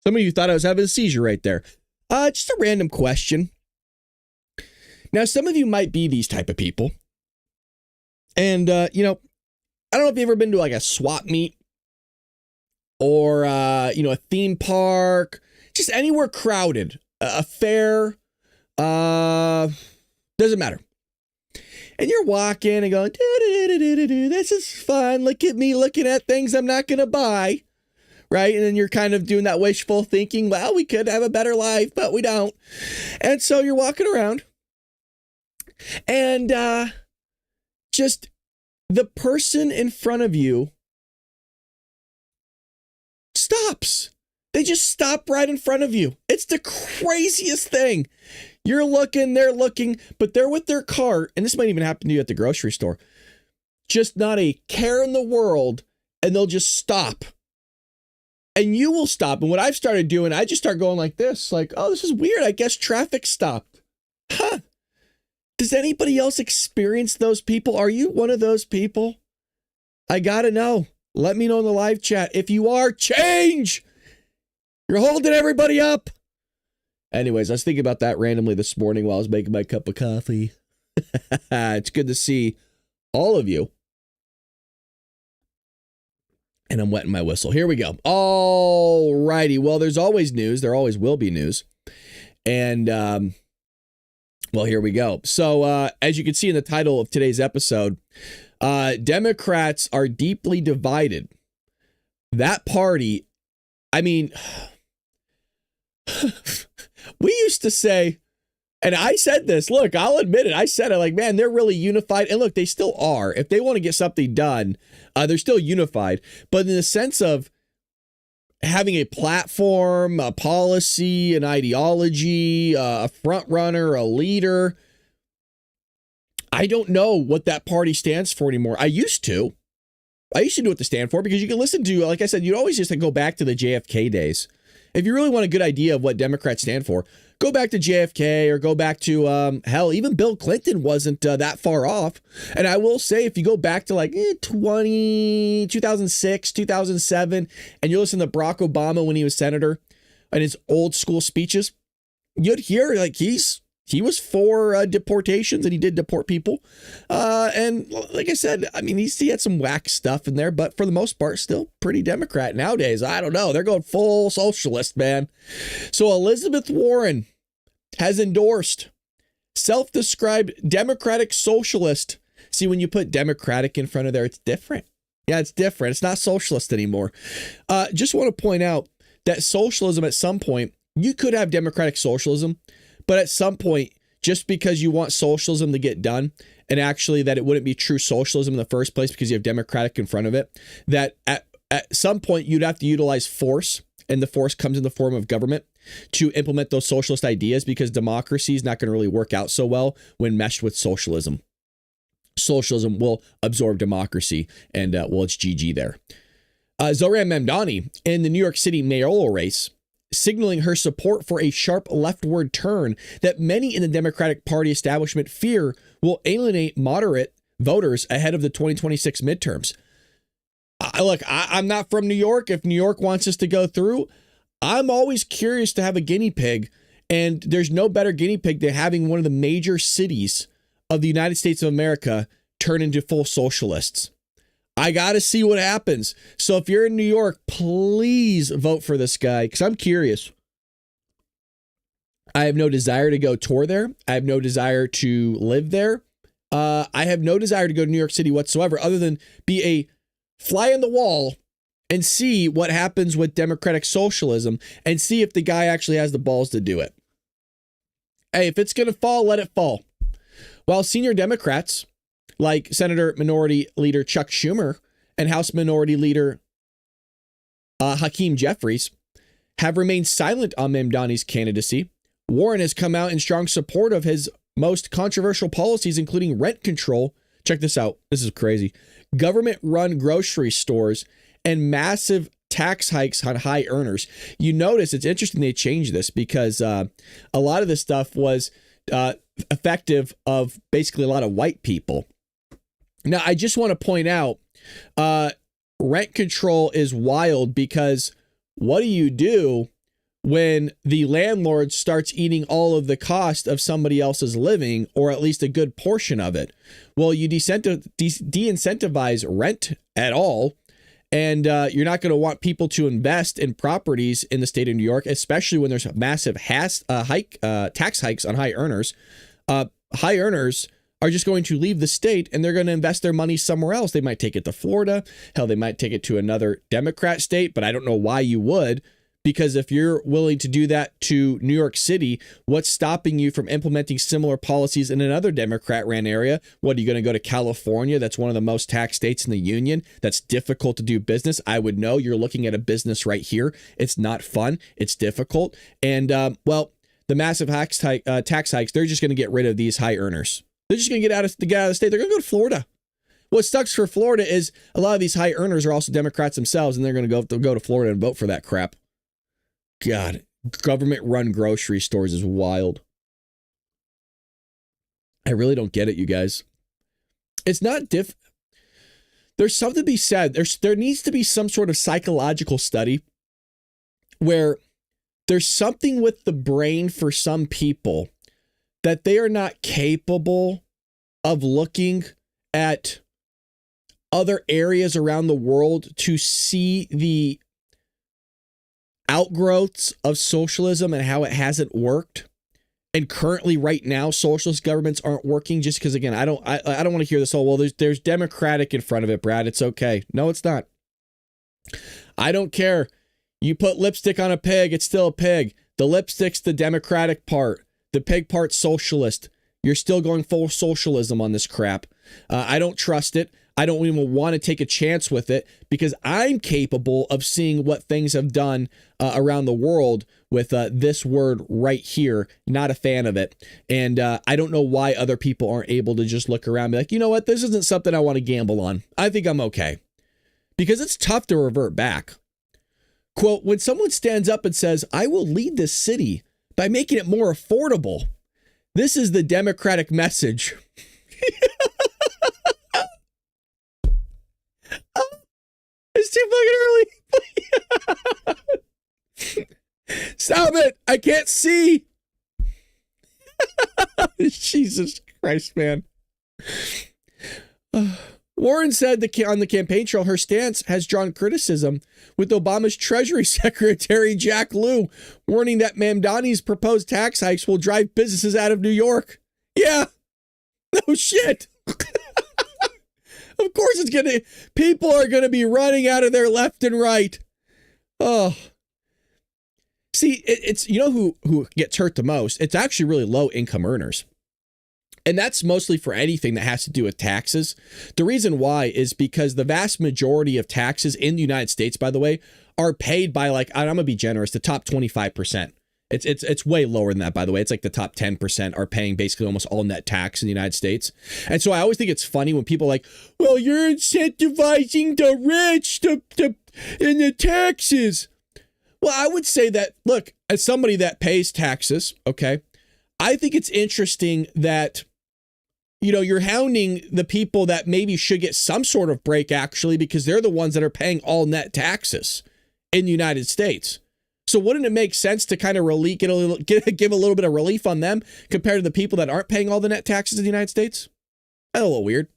Some of you thought I was having a seizure right there. Just a random question. Now, some of you might be these type of people. And, I don't know if you've ever been to like a swap meet or, a theme park, just anywhere crowded, a fair, doesn't matter. And you're walking and going, this is fun. Look at me looking at things I'm not going to buy. Right. And then you're kind of doing that wishful thinking. Well, we could have a better life, but we don't. And so you're walking around and just the person in front of you stops. They just stop right in front of you. It's the craziest thing. You're looking, they're looking, but they're with their cart. And this might even happen to you at the grocery store. Just not a care in the world. And they'll just stop. And you will stop. And what I've started doing, I just start going like this. Like, oh, this is weird. I guess traffic stopped. Huh. Does anybody else experience those people? Are you one of those people? I got to know. Let me know in the live chat. If you are, change. You're holding everybody up. Anyways, I was thinking about that randomly this morning while I was making my cup of coffee. It's good to see all of you. And I'm wetting my whistle. Here we go. All righty. Well, there's always news. There always will be news. And, well, here we go. So, as you can see in the title of today's episode, Democrats are deeply divided. That party, I mean... We used to say, and I said this, look, I'll admit it. I said it like, man, they're really unified. And look, they still are. If they want to get something done, they're still unified. But in the sense of having a platform, a policy, an ideology, a front runner, a leader, I don't know what that party stands for anymore. I used to know what they stand for because you can listen to, like I said, you'd always just go back to the JFK days. If you really want a good idea of what Democrats stand for, go back to JFK or go back to, hell, even Bill Clinton wasn't that far off. And I will say, if you go back to like 2006, 2007, and you listen to Barack Obama when he was senator and his old school speeches, you'd hear like he was for deportations and he did deport people. And like I said, I mean, he had some whack stuff in there, but for the most part, still pretty Democrat. Nowadays, I don't know. They're going full socialist, man. So Elizabeth Warren has endorsed self-described Democratic socialist. See, when you put Democratic in front of there, it's different. Yeah, it's different. It's not socialist anymore. Just want to point out that socialism at some point, you could have democratic socialism, but at some point, just because you want socialism to get done, and actually that it wouldn't be true socialism in the first place because you have democratic in front of it, that at some point you'd have to utilize force, and the force comes in the form of government to implement those socialist ideas because democracy is not going to really work out so well when meshed with socialism. Socialism will absorb democracy, and well, it's GG there. Zohran Mamdani in the New York City mayoral race, signaling her support for a sharp leftward turn that many in the Democratic Party establishment fear will alienate moderate voters ahead of the 2026 midterms. Look, I'm not from New York. If New York wants us to go through, I'm always curious to have a guinea pig. And there's no better guinea pig than having one of the major cities of the United States of America turn into full socialists. I got to see what happens. So if you're in New York, please vote for this guy because I'm curious. I have no desire to go tour there. I have no desire to live there. I have no desire to go to New York City whatsoever other than be a fly on the wall and see what happens with democratic socialism and see if the guy actually has the balls to do it. Hey, if it's going to fall, let it fall. While senior Democrats like Senator Minority Leader Chuck Schumer and House Minority Leader Hakeem Jeffries have remained silent on Mamdani's candidacy, Warren has come out in strong support of his most controversial policies, including rent control. Check this out. This is crazy. Government-run grocery stores and massive tax hikes on high earners. You notice it's interesting they changed this because a lot of this stuff was effective of basically a lot of white people. Now, I just want to point out rent control is wild because what do? when the landlord starts eating all of the cost of somebody else's living, or at least a good portion of it. Well, you de-incentivize rent at all, and you're not going to want people to invest in properties in the state of New York, especially when there's massive tax hikes on high earners. High earners are just going to leave the state, and they're going to invest their money somewhere else. They might take it to Florida. Hell, they might take it to another Democrat state, but I don't know why you would. Because if you're willing to do that to New York City, what's stopping you from implementing similar policies in another Democrat-ran area? What, are you going to go to California? That's one of the most taxed states in the union. That's difficult to do business. I would know. You're looking at a business right here. It's not fun. It's difficult. And, well, the massive tax hikes, they're just going to get rid of these high earners. They're just going to get out of the state. They're going to go to Florida. What sucks for Florida is a lot of these high earners are also Democrats themselves, and they're going to go to Florida and vote for that crap. God, government-run grocery stores is wild. I really don't get it, you guys. It's not There's something to be said. There needs to be some sort of psychological study where there's something with the brain for some people that they are not capable of looking at other areas around the world to see the outgrowths of socialism and how it hasn't worked. And currently right now, socialist governments aren't working just because, again, I don't want to hear this whole, well, there's Democratic in front of it, Brad. It's okay. No, it's not. I don't care. You put lipstick on a pig, it's still a pig. The lipstick's the Democratic part. The pig part's socialist. You're still going full socialism on this crap. I don't trust it. I don't even want to take a chance with it because I'm capable of seeing what things have done around the world with this word right here. Not a fan of it. And I don't know why other people aren't able to just look around and be like, you know what? This isn't something I want to gamble on. I think I'm okay. Because it's tough to revert back. Quote, when someone stands up and says, I will lead this city by making it more affordable. This is the Democratic message. It's too fucking early. Stop it. I can't see. Jesus Christ, man. Warren said on the campaign trail, her stance has drawn criticism, with Obama's Treasury Secretary Jack Lew warning that Mamdani's proposed tax hikes will drive businesses out of New York. Yeah. No shit. Of course people are going to be running out of there left and right. Oh. See, it's, you know who gets hurt the most? It's actually really low income earners. And that's mostly for anything that has to do with taxes. The reason why is because the vast majority of taxes in the United States, by the way, are paid by, like, I'm going to be generous, the top 25%. It's way lower than that, by the way. It's like the top 10% are paying basically almost all net tax in the United States. And so I always think it's funny when people are like, well, you're incentivizing the rich in the taxes. Well, I would say that, look, as somebody that pays taxes, okay, I think it's interesting that, you know, you're hounding the people that maybe should get some sort of break, actually, because they're the ones that are paying all net taxes in the United States. So wouldn't it make sense to kind of give a little bit of relief on them compared to the people that aren't paying all the net taxes in the United States? That's a little weird.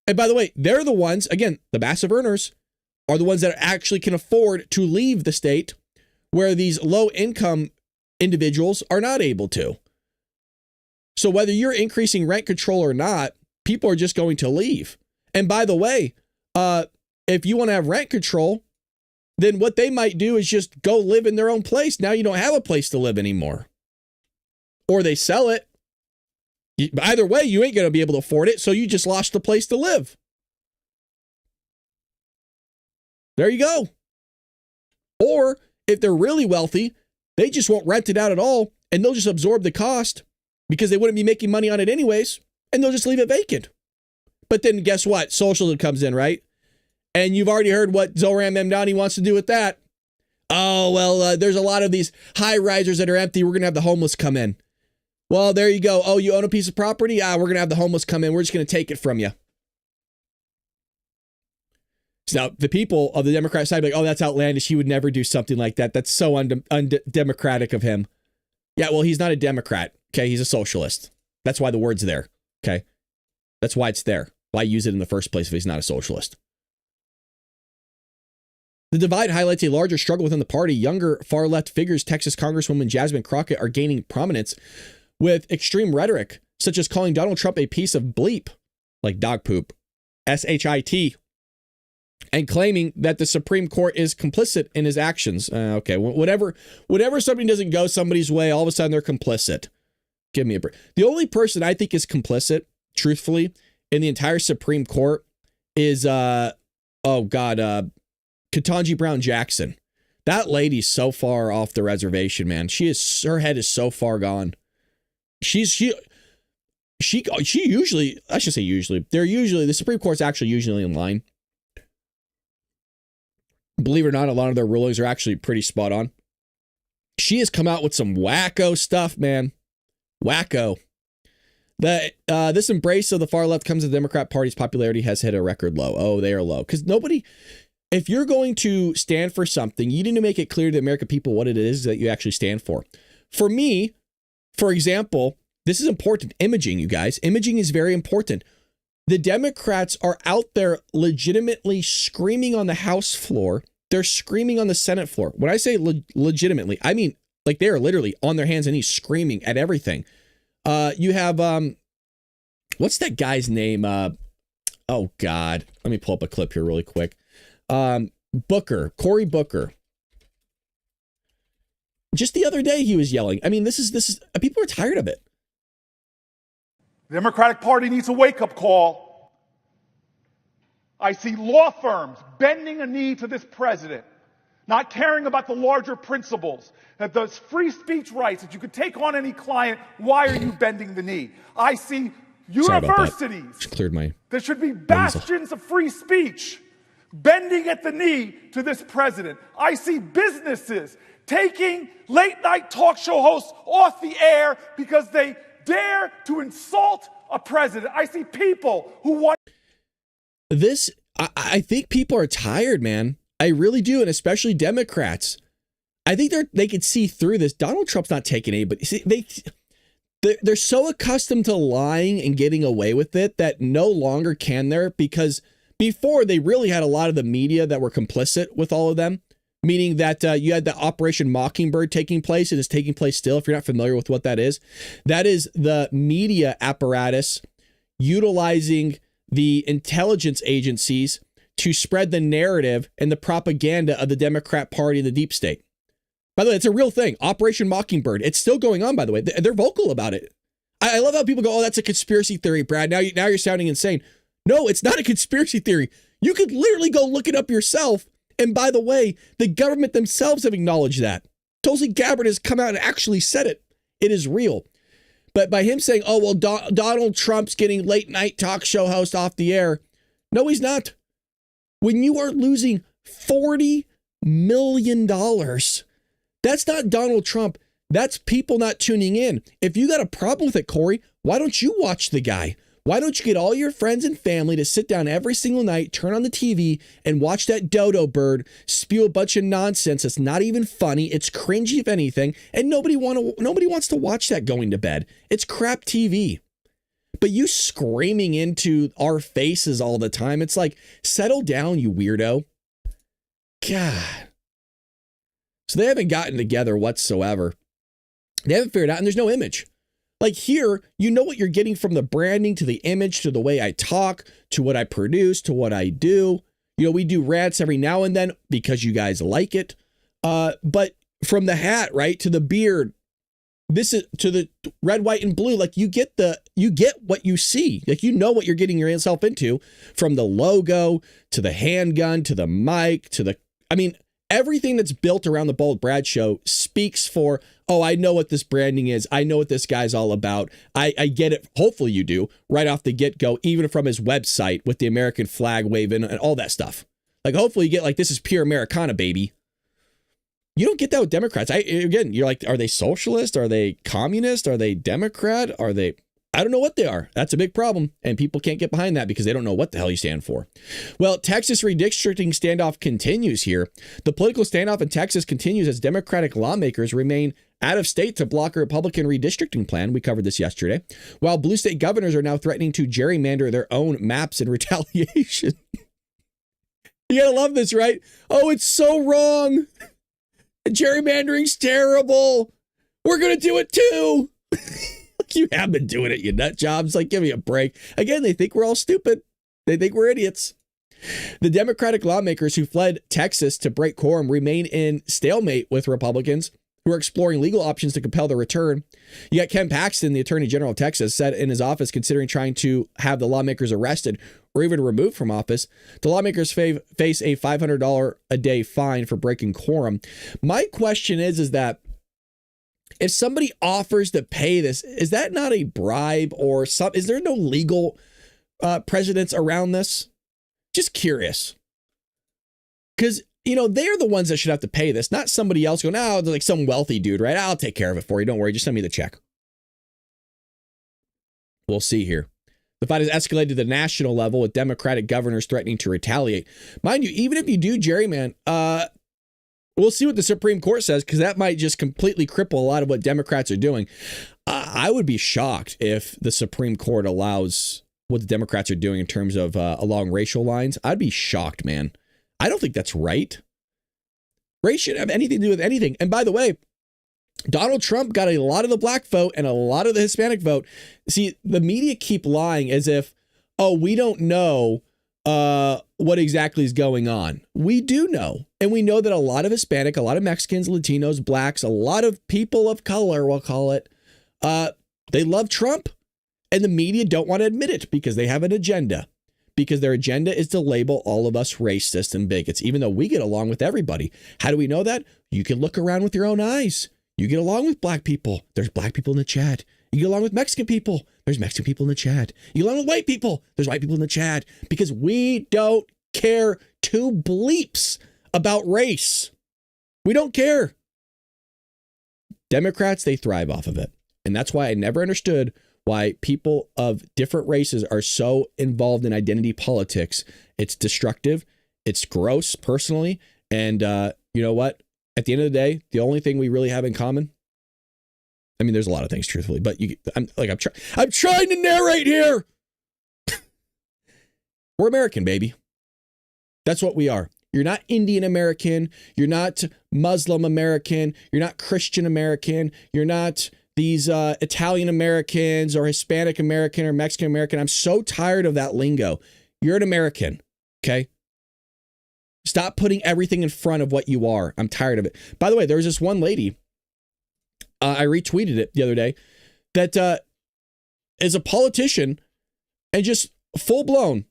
And by the way, they're the ones, again, the massive earners are the ones that actually can afford to leave the state, where these low income individuals are not able to. So whether you're increasing rent control or not, people are just going to leave. And by the way, if you want to have rent control, then what they might do is just go live in their own place. Now you don't have a place to live anymore. Or they sell it. Either way, you ain't going to be able to afford it, so you just lost the place to live. There you go. Or if they're really wealthy, they just won't rent it out at all, and they'll just absorb the cost because they wouldn't be making money on it anyways, and they'll just leave it vacant. But then guess what? Socialism comes in, right? And you've already heard what Zohran Mamdani wants to do with that. Oh, well, there's a lot of these high risers that are empty. We're going to have the homeless come in. Well, there you go. Oh, you own a piece of property? We're going to have the homeless come in. We're just going to take it from you. So now the people of the Democrat side be like, oh, that's outlandish. He would never do something like that. That's so undemocratic of him. Yeah, well, he's not a Democrat. Okay, he's a socialist. That's why the word's there. Okay, that's why it's there. Why use it in the first place if he's not a socialist? The divide highlights a larger struggle within the party. Younger far-left figures, Texas Congresswoman Jasmine Crockett, are gaining prominence with extreme rhetoric, such as calling Donald Trump a piece of bleep, like dog poop, S-H-I-T, and claiming that the Supreme Court is complicit in his actions. Okay, whatever somebody doesn't go somebody's way, all of a sudden they're complicit. Give me a break. The only person I think is complicit, truthfully, in the entire Supreme Court is, Ketanji Brown Jackson. That lady's so far off the reservation, man. Her head is so far gone. She usually, I should say usually, the Supreme Court's actually usually in line. Believe it or not, a lot of their rulings are actually pretty spot on. She has come out with some wacko stuff, man. Wacko. This embrace of the far left comes as the Democrat Party's popularity has hit a record low. Oh, they are low. Because if you're going to stand for something, you need to make it clear to the American people what it is that you actually stand for. For me, for example, this is important. Imaging, you guys. Imaging is very important. The Democrats are out there legitimately screaming on the House floor. They're screaming on the Senate floor. When I say legitimately, I mean like they are literally on their hands and knees screaming at everything. You have, what's that guy's name? Oh, God. Let me pull up a clip here really quick. Cory Booker. Just the other day he was yelling. I mean, this is people are tired of it. The Democratic Party needs a wake-up call. I see law firms bending a knee to this president, not caring about the larger principles, that those free speech rights, that you could take on any client. Why are you bending the knee? I see universities that should be bastions of free speech bending at the knee to this president. I see businesses taking late-night talk show hosts off the air because they dare to insult a president. I see people who want this. I think people are tired, man. I really do, and especially Democrats. I think they could see through this. Donald Trump's not taking anybody. See, they're so accustomed to lying and getting away with it that no longer can there, because before they really had a lot of the media that were complicit with all of them, meaning that you had the Operation Mockingbird taking place. It is taking place still. If you're not familiar with what that is the media apparatus utilizing the intelligence agencies to spread the narrative and the propaganda of the Democrat Party and the deep state. By the way, it's a real thing. Operation Mockingbird. It's still going on, by the way. They're vocal about it. I love how people go, oh, that's a conspiracy theory, Brad. Now you're sounding insane. No, it's not a conspiracy theory. You could literally go look it up yourself. And by the way, the government themselves have acknowledged that. Tulsi Gabbard has come out and actually said it. It is real. But by him saying, oh, well, Donald Trump's getting late night talk show host off the air. No, he's not. When you are losing $40 million, that's not Donald Trump. That's people not tuning in. If you got a problem with it, Corey, why don't you watch the guy? Why don't you get all your friends and family to sit down every single night, turn on the TV, and watch that dodo bird spew a bunch of nonsense that's not even funny? It's cringy, if anything, and nobody wants to watch that going to bed. It's crap TV. But you screaming into our faces all the time, it's like, settle down, you weirdo. God. So they haven't gotten together whatsoever. They haven't figured out, and there's no image. Like here, you know what you're getting from the branding to the image to the way I talk to what I produce to what I do. You know, we do rants every now and then because you guys like it. But from the hat, right, to the beard, this is to the red, white, and blue. Like you get what you see. Like you know what you're getting yourself into, from the logo to the handgun to the mic to the. I mean, everything that's built around the Bold Brad Show speaks for, oh, I know what this branding is. I know what this guy's all about. I get it. Hopefully you do right off the get-go, even from his website with the American flag waving and all that stuff. Like, hopefully you get like, this is pure Americana, baby. You don't get that with Democrats. Again, you're like, are they socialist? Are they communist? Are they Democrat? Are they, I don't know what they are. That's a big problem. And people can't get behind that because they don't know what the hell you stand for. Well, Texas redistricting standoff continues here. The political standoff in Texas continues as Democratic lawmakers remain out of state to block a Republican redistricting plan. We covered this yesterday. While blue state governors are now threatening to gerrymander their own maps in retaliation. You gotta love this, right? Oh, it's so wrong. Gerrymandering's terrible. We're going to do it too. You have been doing it, you nut jobs. Like, give me a break. Again, they think we're all stupid. They think we're idiots. The Democratic lawmakers who fled Texas to break quorum remain in stalemate with Republicans who are exploring legal options to compel their return. You got Ken Paxton, the Attorney General of Texas, said in his office considering trying to have the lawmakers arrested or even removed from office. The lawmakers face a $500 a day fine for breaking quorum. My question is that if somebody offers to pay this, is that not a bribe or something? Is there no legal precedence around this? Just curious. Because, they're the ones that should have to pay this, not somebody else going, oh, like some wealthy dude, right? I'll take care of it for you. Don't worry. Just send me the check. We'll see here. The fight has escalated to the national level with Democratic governors threatening to retaliate. Mind you, even if you do gerrymander, we'll see what the Supreme Court says, because that might just completely cripple a lot of what Democrats are doing. I would be shocked if the Supreme Court allows what the Democrats are doing in terms of along racial lines. I'd be shocked, man. I don't think that's right. Race shouldn't have anything to do with anything. And by the way, Donald Trump got a lot of the black vote and a lot of the Hispanic vote. See, the media keep lying as if, oh, we don't know what exactly is going on. We do know. And we know that a lot of Hispanic, a lot of Mexicans, Latinos, blacks, a lot of people of color, we'll call it, they love Trump. And the media don't want to admit it because they have an agenda. Because their agenda is to label all of us racist and bigots, even though we get along with everybody. How do we know that? You can look around with your own eyes. You get along with black people. There's black people in the chat. You get along with Mexican people. There's Mexican people in the chat. You get along with white people. There's white people in the chat. Because we don't care two bleeps about race. We don't care. Democrats, they thrive off of it. And that's why I never understood why people of different races are so involved in identity politics. It's destructive. It's gross, personally. And you know what? At the end of the day, the only thing we really have in common, I mean, there's a lot of things, truthfully, but I'm trying to narrate here. We're American, baby. That's what we are. You're not Indian American. You're not Muslim American. You're not Christian American. You're not these Italian Americans or Hispanic American or Mexican American. I'm so tired of that lingo. You're an American, okay? Stop putting everything in front of what you are. I'm tired of it. By the way, there was this one lady, I retweeted it the other day, that is a politician and just full blown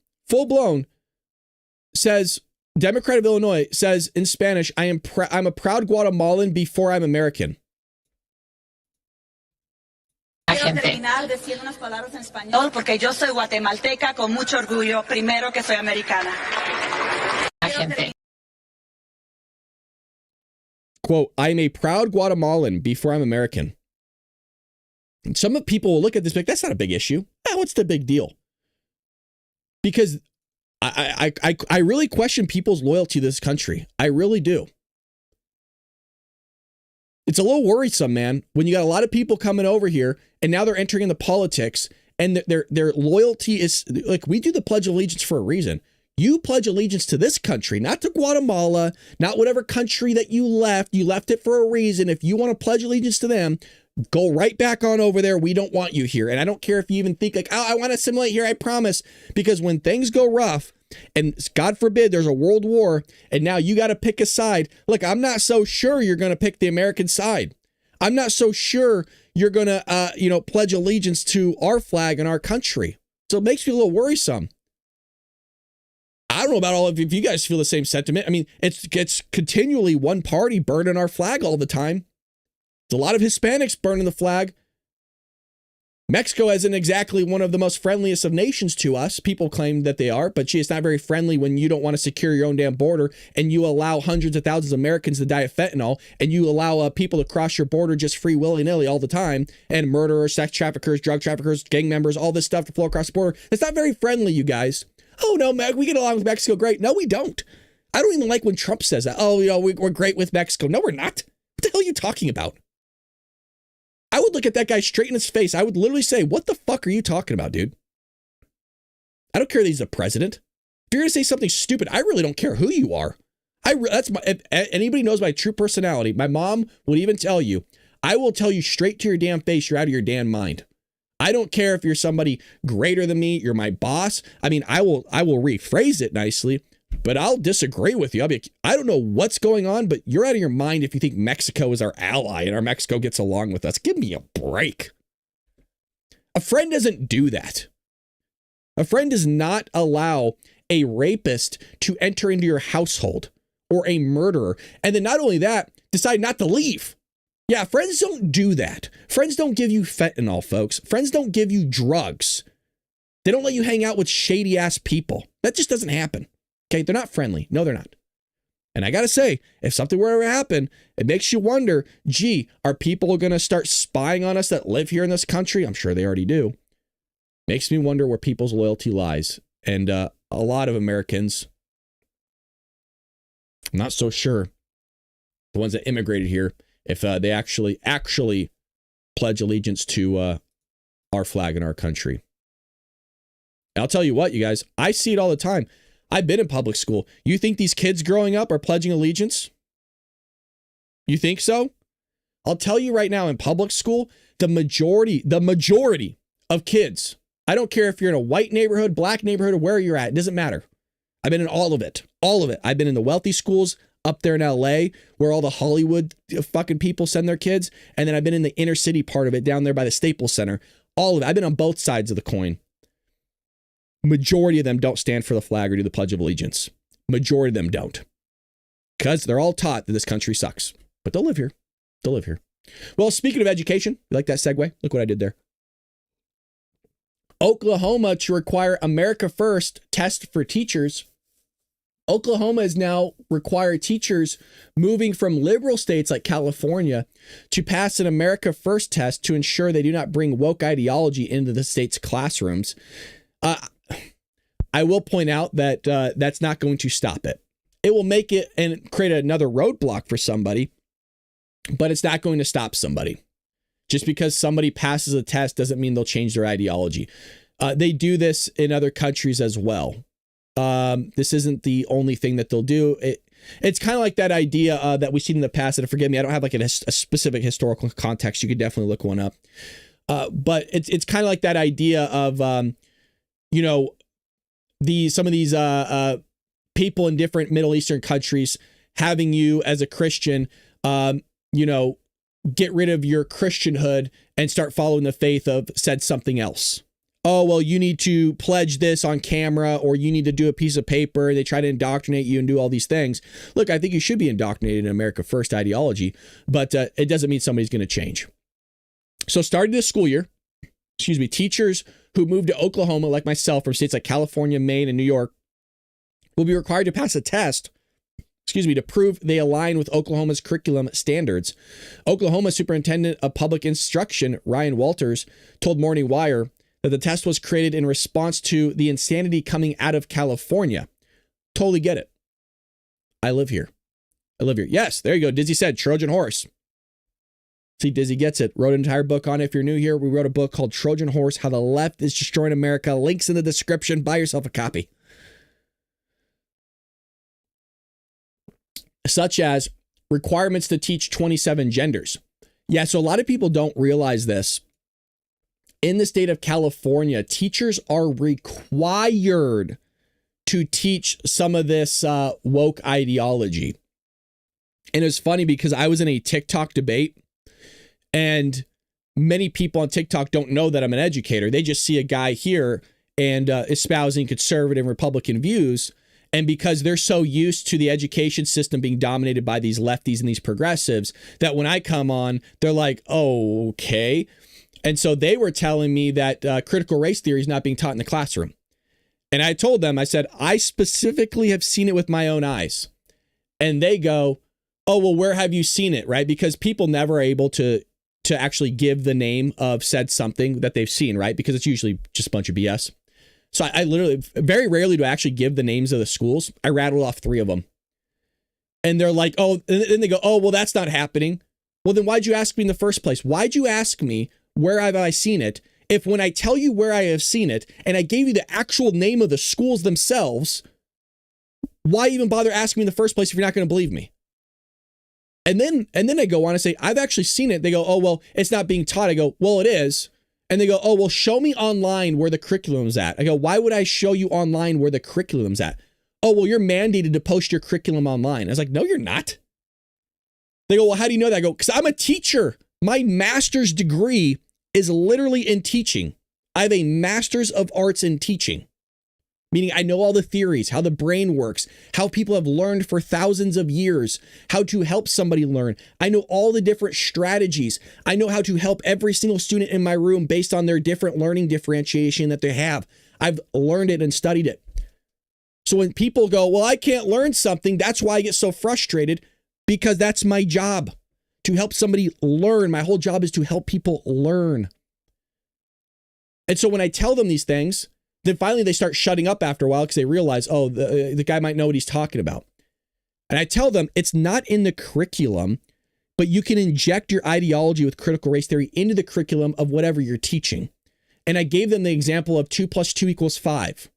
says, Democrat of Illinois says in Spanish, I'm a proud Guatemalan before I'm American. Quiero terminar diciendo unas palabras en español porque yo soy guatemalteca con mucho orgullo, primero que soy americana. Quote, I'm a proud Guatemalan before I'm American. And some of people will look at this like, that's not a big issue. What's the big deal? Because I really question people's loyalty to this country. I really do. It's a little worrisome, man, when you got a lot of people coming over here and now they're entering into politics and their loyalty is like, we do the Pledge of Allegiance for a reason. You pledge allegiance to this country, not to Guatemala, not whatever country that you left. You left it for a reason. If you want to pledge allegiance to them, go right back on over there. We don't want you here. And I don't care if you even think like, oh, I want to assimilate here. I promise. Because when things go rough and God forbid there's a world war and now you got to pick a side. Look, I'm not so sure you're going to pick the American side. I'm not so sure you're going to, pledge allegiance to our flag and our country. So it makes me a little worrisome. I don't know about all of you if you guys feel the same sentiment. I mean, it's continually one party burning our flag all the time. There's a lot of Hispanics burning the flag. Mexico isn't exactly one of the most friendliest of nations to us. People claim that they are, but it's not very friendly when you don't want to secure your own damn border and you allow hundreds of thousands of Americans to die of fentanyl and you allow people to cross your border just free willy-nilly all the time and murderers, sex traffickers, drug traffickers, gang members, all this stuff to flow across the border. It's not very friendly, you guys. Oh, no, we get along with Mexico great. No, we don't. I don't even like when Trump says that. Oh, we're great with Mexico. No, we're not. What the hell are you talking about? I would look at that guy straight in his face. I would literally say, what the fuck are you talking about, dude? I don't care that he's the president. If you're going to say something stupid, I really don't care who you are. If anybody knows my true personality, my mom would even tell you, I will tell you straight to your damn face, you're out of your damn mind. I don't care if you're somebody greater than me, you're my boss. I mean, I will rephrase it nicely, but I'll disagree with you. I'll be like, I don't know what's going on, but you're out of your mind if you think Mexico is our ally and our Mexico gets along with us. Give me a break. A friend doesn't do that. A friend does not allow a rapist to enter into your household or a murderer. And then not only that, decide not to leave. Yeah, friends don't do that. Friends don't give you fentanyl, folks. Friends don't give you drugs. They don't let you hang out with shady ass people. That just doesn't happen. Okay, they're not friendly. No, they're not. And I got to say, if something were to happen, it makes you wonder, gee, are people going to start spying on us that live here in this country? I'm sure they already do. Makes me wonder where people's loyalty lies. And a lot of Americans, I'm not so sure, the ones that immigrated here, if they actually pledge allegiance to our flag and our country. And I'll tell you what, you guys, I see it all the time. I've been in public school. You think these kids growing up are pledging allegiance? You think so? I'll tell you right now, in public school, the majority of kids, I don't care if you're in a white neighborhood, black neighborhood, or where you're at, it doesn't matter. I've been in all of it. I've been in the wealthy schools up there in LA where all the Hollywood fucking people send their kids. And then I've been in the inner city part of it down there by the Staples Center. All of it. I've been on both sides of the coin. Majority of them don't stand for the flag or do the Pledge of Allegiance. Majority of them don't. Because they're all taught that this country sucks. But they'll live here. They'll live here. Well, speaking of education, you like that segue? Look what I did there. Oklahoma to require America First test for teachers. Oklahoma is now required teachers moving from liberal states like California to pass an America First test to ensure they do not bring woke ideology into the state's classrooms. I will point out that that's not going to stop it. It will make it and create another roadblock for somebody, but it's not going to stop somebody. Just because somebody passes a test doesn't mean they'll change their ideology. They do this in other countries as well. This isn't the only thing that they'll do. It's kind of like that idea that we've seen in the past, and forgive me, I don't have like a specific historical context. You could definitely look one up. But it's kind of like that idea of, some of these people in different Middle Eastern countries having you as a Christian, get rid of your Christianhood and start following the faith of said something else. Oh, well, you need to pledge this on camera or you need to do a piece of paper. They try to indoctrinate you and do all these things. Look, I think you should be indoctrinated in America First ideology, but it doesn't mean somebody's going to change. So starting this school year, teachers who moved to Oklahoma, like myself, from states like California, Maine, and New York, will be required to pass a test, to prove they align with Oklahoma's curriculum standards. Oklahoma Superintendent of Public Instruction, Ryan Walters, told Morning Wire that the test was created in response to the insanity coming out of California. Totally get it. I live here. Yes, there you go. Dizzy said Trojan horse. See, Dizzy gets it. Wrote an entire book on it. If you're new here, we wrote a book called Trojan Horse, How the Left is Destroying America. Links in the description. Buy yourself a copy. Such as requirements to teach 27 genders. Yeah, so a lot of people don't realize this. In the state of California, teachers are required to teach some of this woke ideology. And it was funny because I was in a TikTok debate, and many people on TikTok don't know that I'm an educator. They just see a guy here and espousing conservative Republican views. And because they're so used to the education system being dominated by these lefties and these progressives, that when I come on, they're like, oh, okay. And so they were telling me that critical race theory is not being taught in the classroom. And I told them, I said, I specifically have seen it with my own eyes. And they go, oh, well, where have you seen it? Right? Because people never are able to actually give the name of said something that they've seen, right? Because it's usually just a bunch of BS. So I literally, very rarely do I actually give the names of the schools. I rattled off 3 of them. And they're like, oh, and then they go, oh, well, that's not happening. Well, then why'd you ask me in the first place? Why'd you ask me where have I seen it? If when I tell you where I have seen it and I gave you the actual name of the schools themselves, why even bother asking me in the first place if you're not going to believe me? And then I go on and say, I've actually seen it. They go, oh, well, it's not being taught. I go, well, it is. And they go, oh, well, show me online where the curriculum's at. I go, why would I show you online where the curriculum's at? Oh, well, you're mandated to post your curriculum online. I was like, no, you're not. They go, well, how do you know that? I go, because I'm a teacher. My master's degree is literally in teaching. I have a master's of arts in teaching, meaning I know all the theories, how the brain works, how people have learned for thousands of years, how to help somebody learn. I know all the different strategies. I know how to help every single student in my room based on their different learning differentiation that they have. I've learned it and studied it. So when people go, well, I can't learn something, that's why I get so frustrated, because that's my job, to help somebody learn. My whole job is to help people learn. And so when I tell them these things, then finally they start shutting up after a while because they realize, oh, the guy might know what he's talking about. And I tell them it's not in the curriculum, but you can inject your ideology with critical race theory into the curriculum of whatever you're teaching. And I gave them the example of 2 + 2 = 5.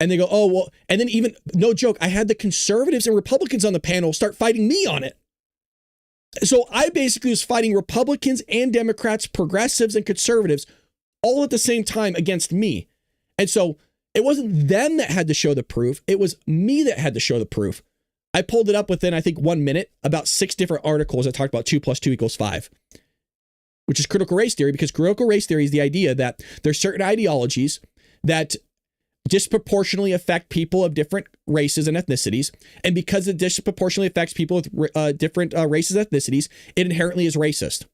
And they go, oh, well, and then even, no joke, I had the conservatives and Republicans on the panel start fighting me on it. So I basically was fighting Republicans and Democrats, progressives and conservatives all at the same time against me. And so it wasn't them that had to show the proof. It was me that had to show the proof. I pulled it up within, I think, 1 minute, about 6 different articles that talked about 2 + 2 = 5, which is critical race theory, because critical race theory is the idea that there's certain ideologies that disproportionately affect people of different races and ethnicities. And because it disproportionately affects people with different races and ethnicities, it inherently is racist.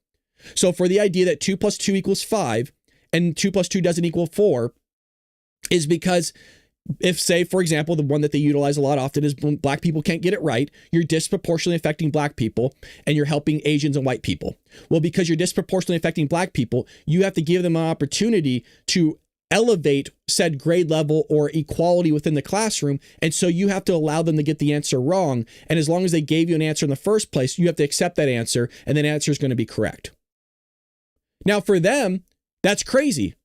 So for the idea that 2 + 2 = 5 and 2 + 2 doesn't equal 4 is because if, say, for example, the one that they utilize a lot often is when black people can't get it right, you're disproportionately affecting black people and you're helping Asians and white people. Well, because you're disproportionately affecting black people, you have to give them an opportunity to elevate said grade level or equality within the classroom. And so you have to allow them to get the answer wrong. And as long as they gave you an answer in the first place, you have to accept that answer, and that answer is going to be correct. Now, for them, that's crazy,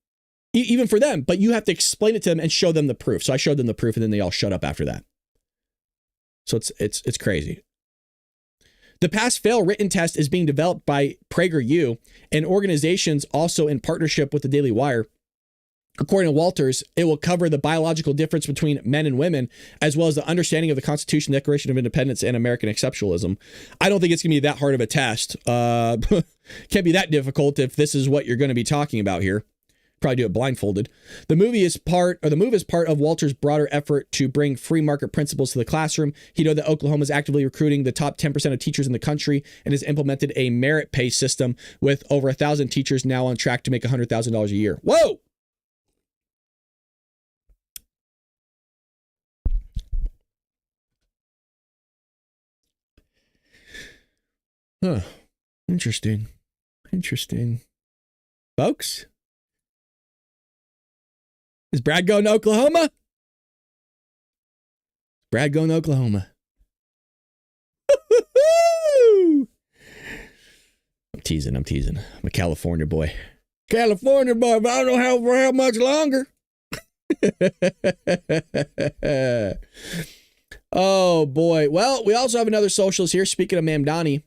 even for them, but you have to explain it to them and show them the proof. So I showed them the proof, and then they all shut up after that. So it's crazy. The pass-fail written test is being developed by PragerU and organizations also in partnership with the Daily Wire. According to Walters, it will cover the biological difference between men and women, as well as the understanding of the Constitution, Declaration of Independence, and American exceptionalism. I don't think it's going to be that hard of a test. Can't be that difficult if this is what you're going to be talking about here. Probably do it blindfolded. The move is part of Walters' broader effort to bring free market principles to the classroom. He noted that Oklahoma is actively recruiting the top 10% of teachers in the country and has implemented a merit pay system with over 1,000 teachers now on track to make $100,000 a year. Whoa! Huh. Interesting. Folks? Is Brad going to Oklahoma? I'm teasing. I'm a California boy. But I don't know how much longer. Oh, boy. Well, we also have another socialist here. Speaking of Mamdani.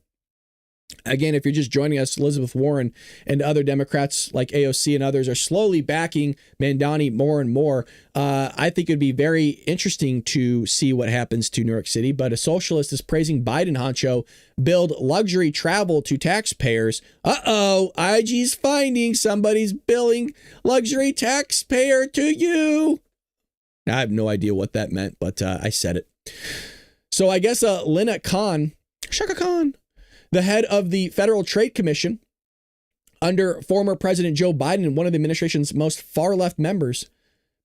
Again, if you're just joining us, Elizabeth Warren and other Democrats like AOC and others are slowly backing Mamdani more and more. I think it'd be very interesting to see what happens to New York City. But a socialist is praising Biden honcho build luxury travel to taxpayers. Uh-oh, IG's finding somebody's billing luxury taxpayer to you. Now, I have no idea what that meant, but I said it. So I guess Lina Khan, Shaka Khan, the head of the Federal Trade Commission, Under former President Joe Biden and one of the administration's most far-left members,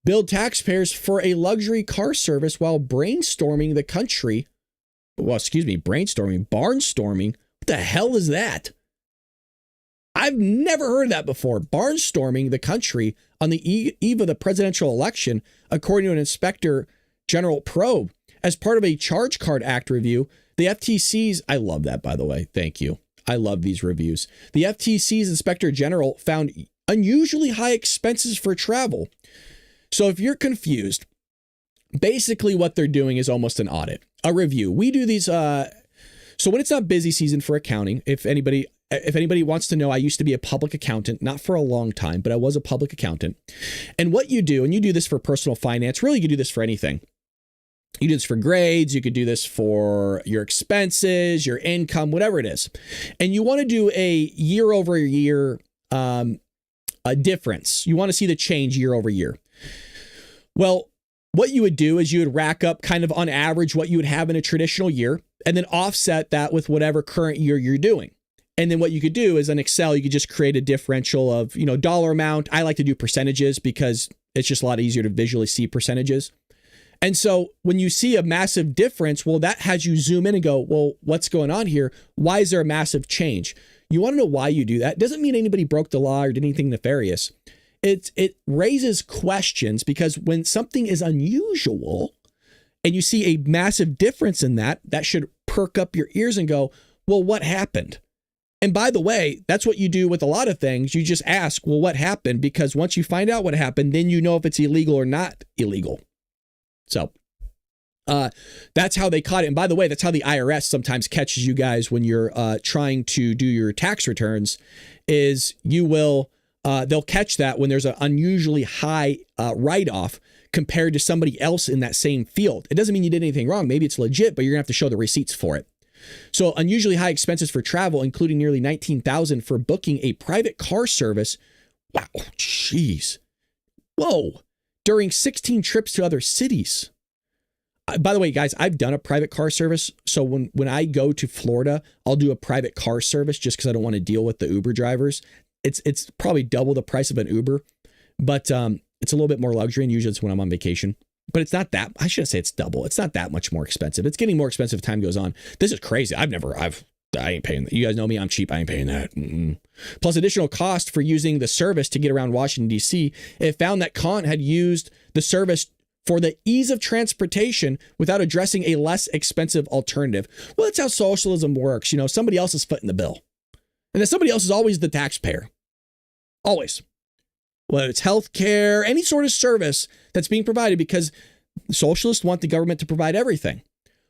billed taxpayers for a luxury car service while barnstorming. What the hell is that? I've never heard of that before. Barnstorming the country on the eve of the presidential election, according to an inspector general probe. As part of a Charge Card Act review, the FTC's, I love that, by the way. Thank you. I love these reviews. The FTC's inspector general found unusually high expenses for travel. So if you're confused, basically what they're doing is almost an audit, a review. We do these. So when it's not busy season for accounting, if anybody wants to know, I used to be a public accountant, not for a long time, but I was a public accountant. And what you do, and you do this for personal finance, really you could do this for anything. You do this for grades, you could do this for your expenses, your income, whatever it is. And you want to do a year over year a difference. You want to see the change year over year. Well, what you would do is you would rack up kind of on average what you would have in a traditional year and then offset that with whatever current year you're doing. And then what you could do is in Excel, you could just create a differential of, dollar amount. I like to do percentages because it's just a lot easier to visually see percentages. And so when you see a massive difference, well, that has you zoom in and go, well, what's going on here? Why is there a massive change? You want to know why you do that? It doesn't mean anybody broke the law or did anything nefarious. It raises questions because when something is unusual and you see a massive difference in that, that should perk up your ears and go, well, what happened? And by the way, that's what you do with a lot of things. You just ask, well, what happened? Because once you find out what happened, then you know if it's illegal or not illegal. So that's how they caught it. And by the way, that's how the IRS sometimes catches you guys when you're trying to do your tax returns is they'll catch that when there's an unusually high write-off compared to somebody else in that same field. It doesn't mean you did anything wrong. Maybe it's legit, but you're gonna have to show the receipts for it. So unusually high expenses for travel, including nearly $19,000 for booking a private car service. Wow, jeez. Whoa. During 16 trips to other cities. By the way, guys, I've done a private car service. So when I go to Florida, I'll do a private car service just because I don't want to deal with the Uber drivers. It's probably double the price of an Uber, but it's a little bit more luxury, and usually it's when I'm on vacation. But it's not that, I shouldn't say it's double. It's not that much more expensive. It's getting more expensive as time goes on. This is crazy. I ain't paying that. You guys know me, I'm cheap. I ain't paying that. Plus additional cost for using the service to get around Washington, D.C. It found that Khan had used the service for the ease of transportation without addressing a less expensive alternative. Well, that's how socialism works. Somebody else is footing the bill. And then somebody else is always the taxpayer. Always. Whether it's healthcare, any sort of service that's being provided, because socialists want the government to provide everything.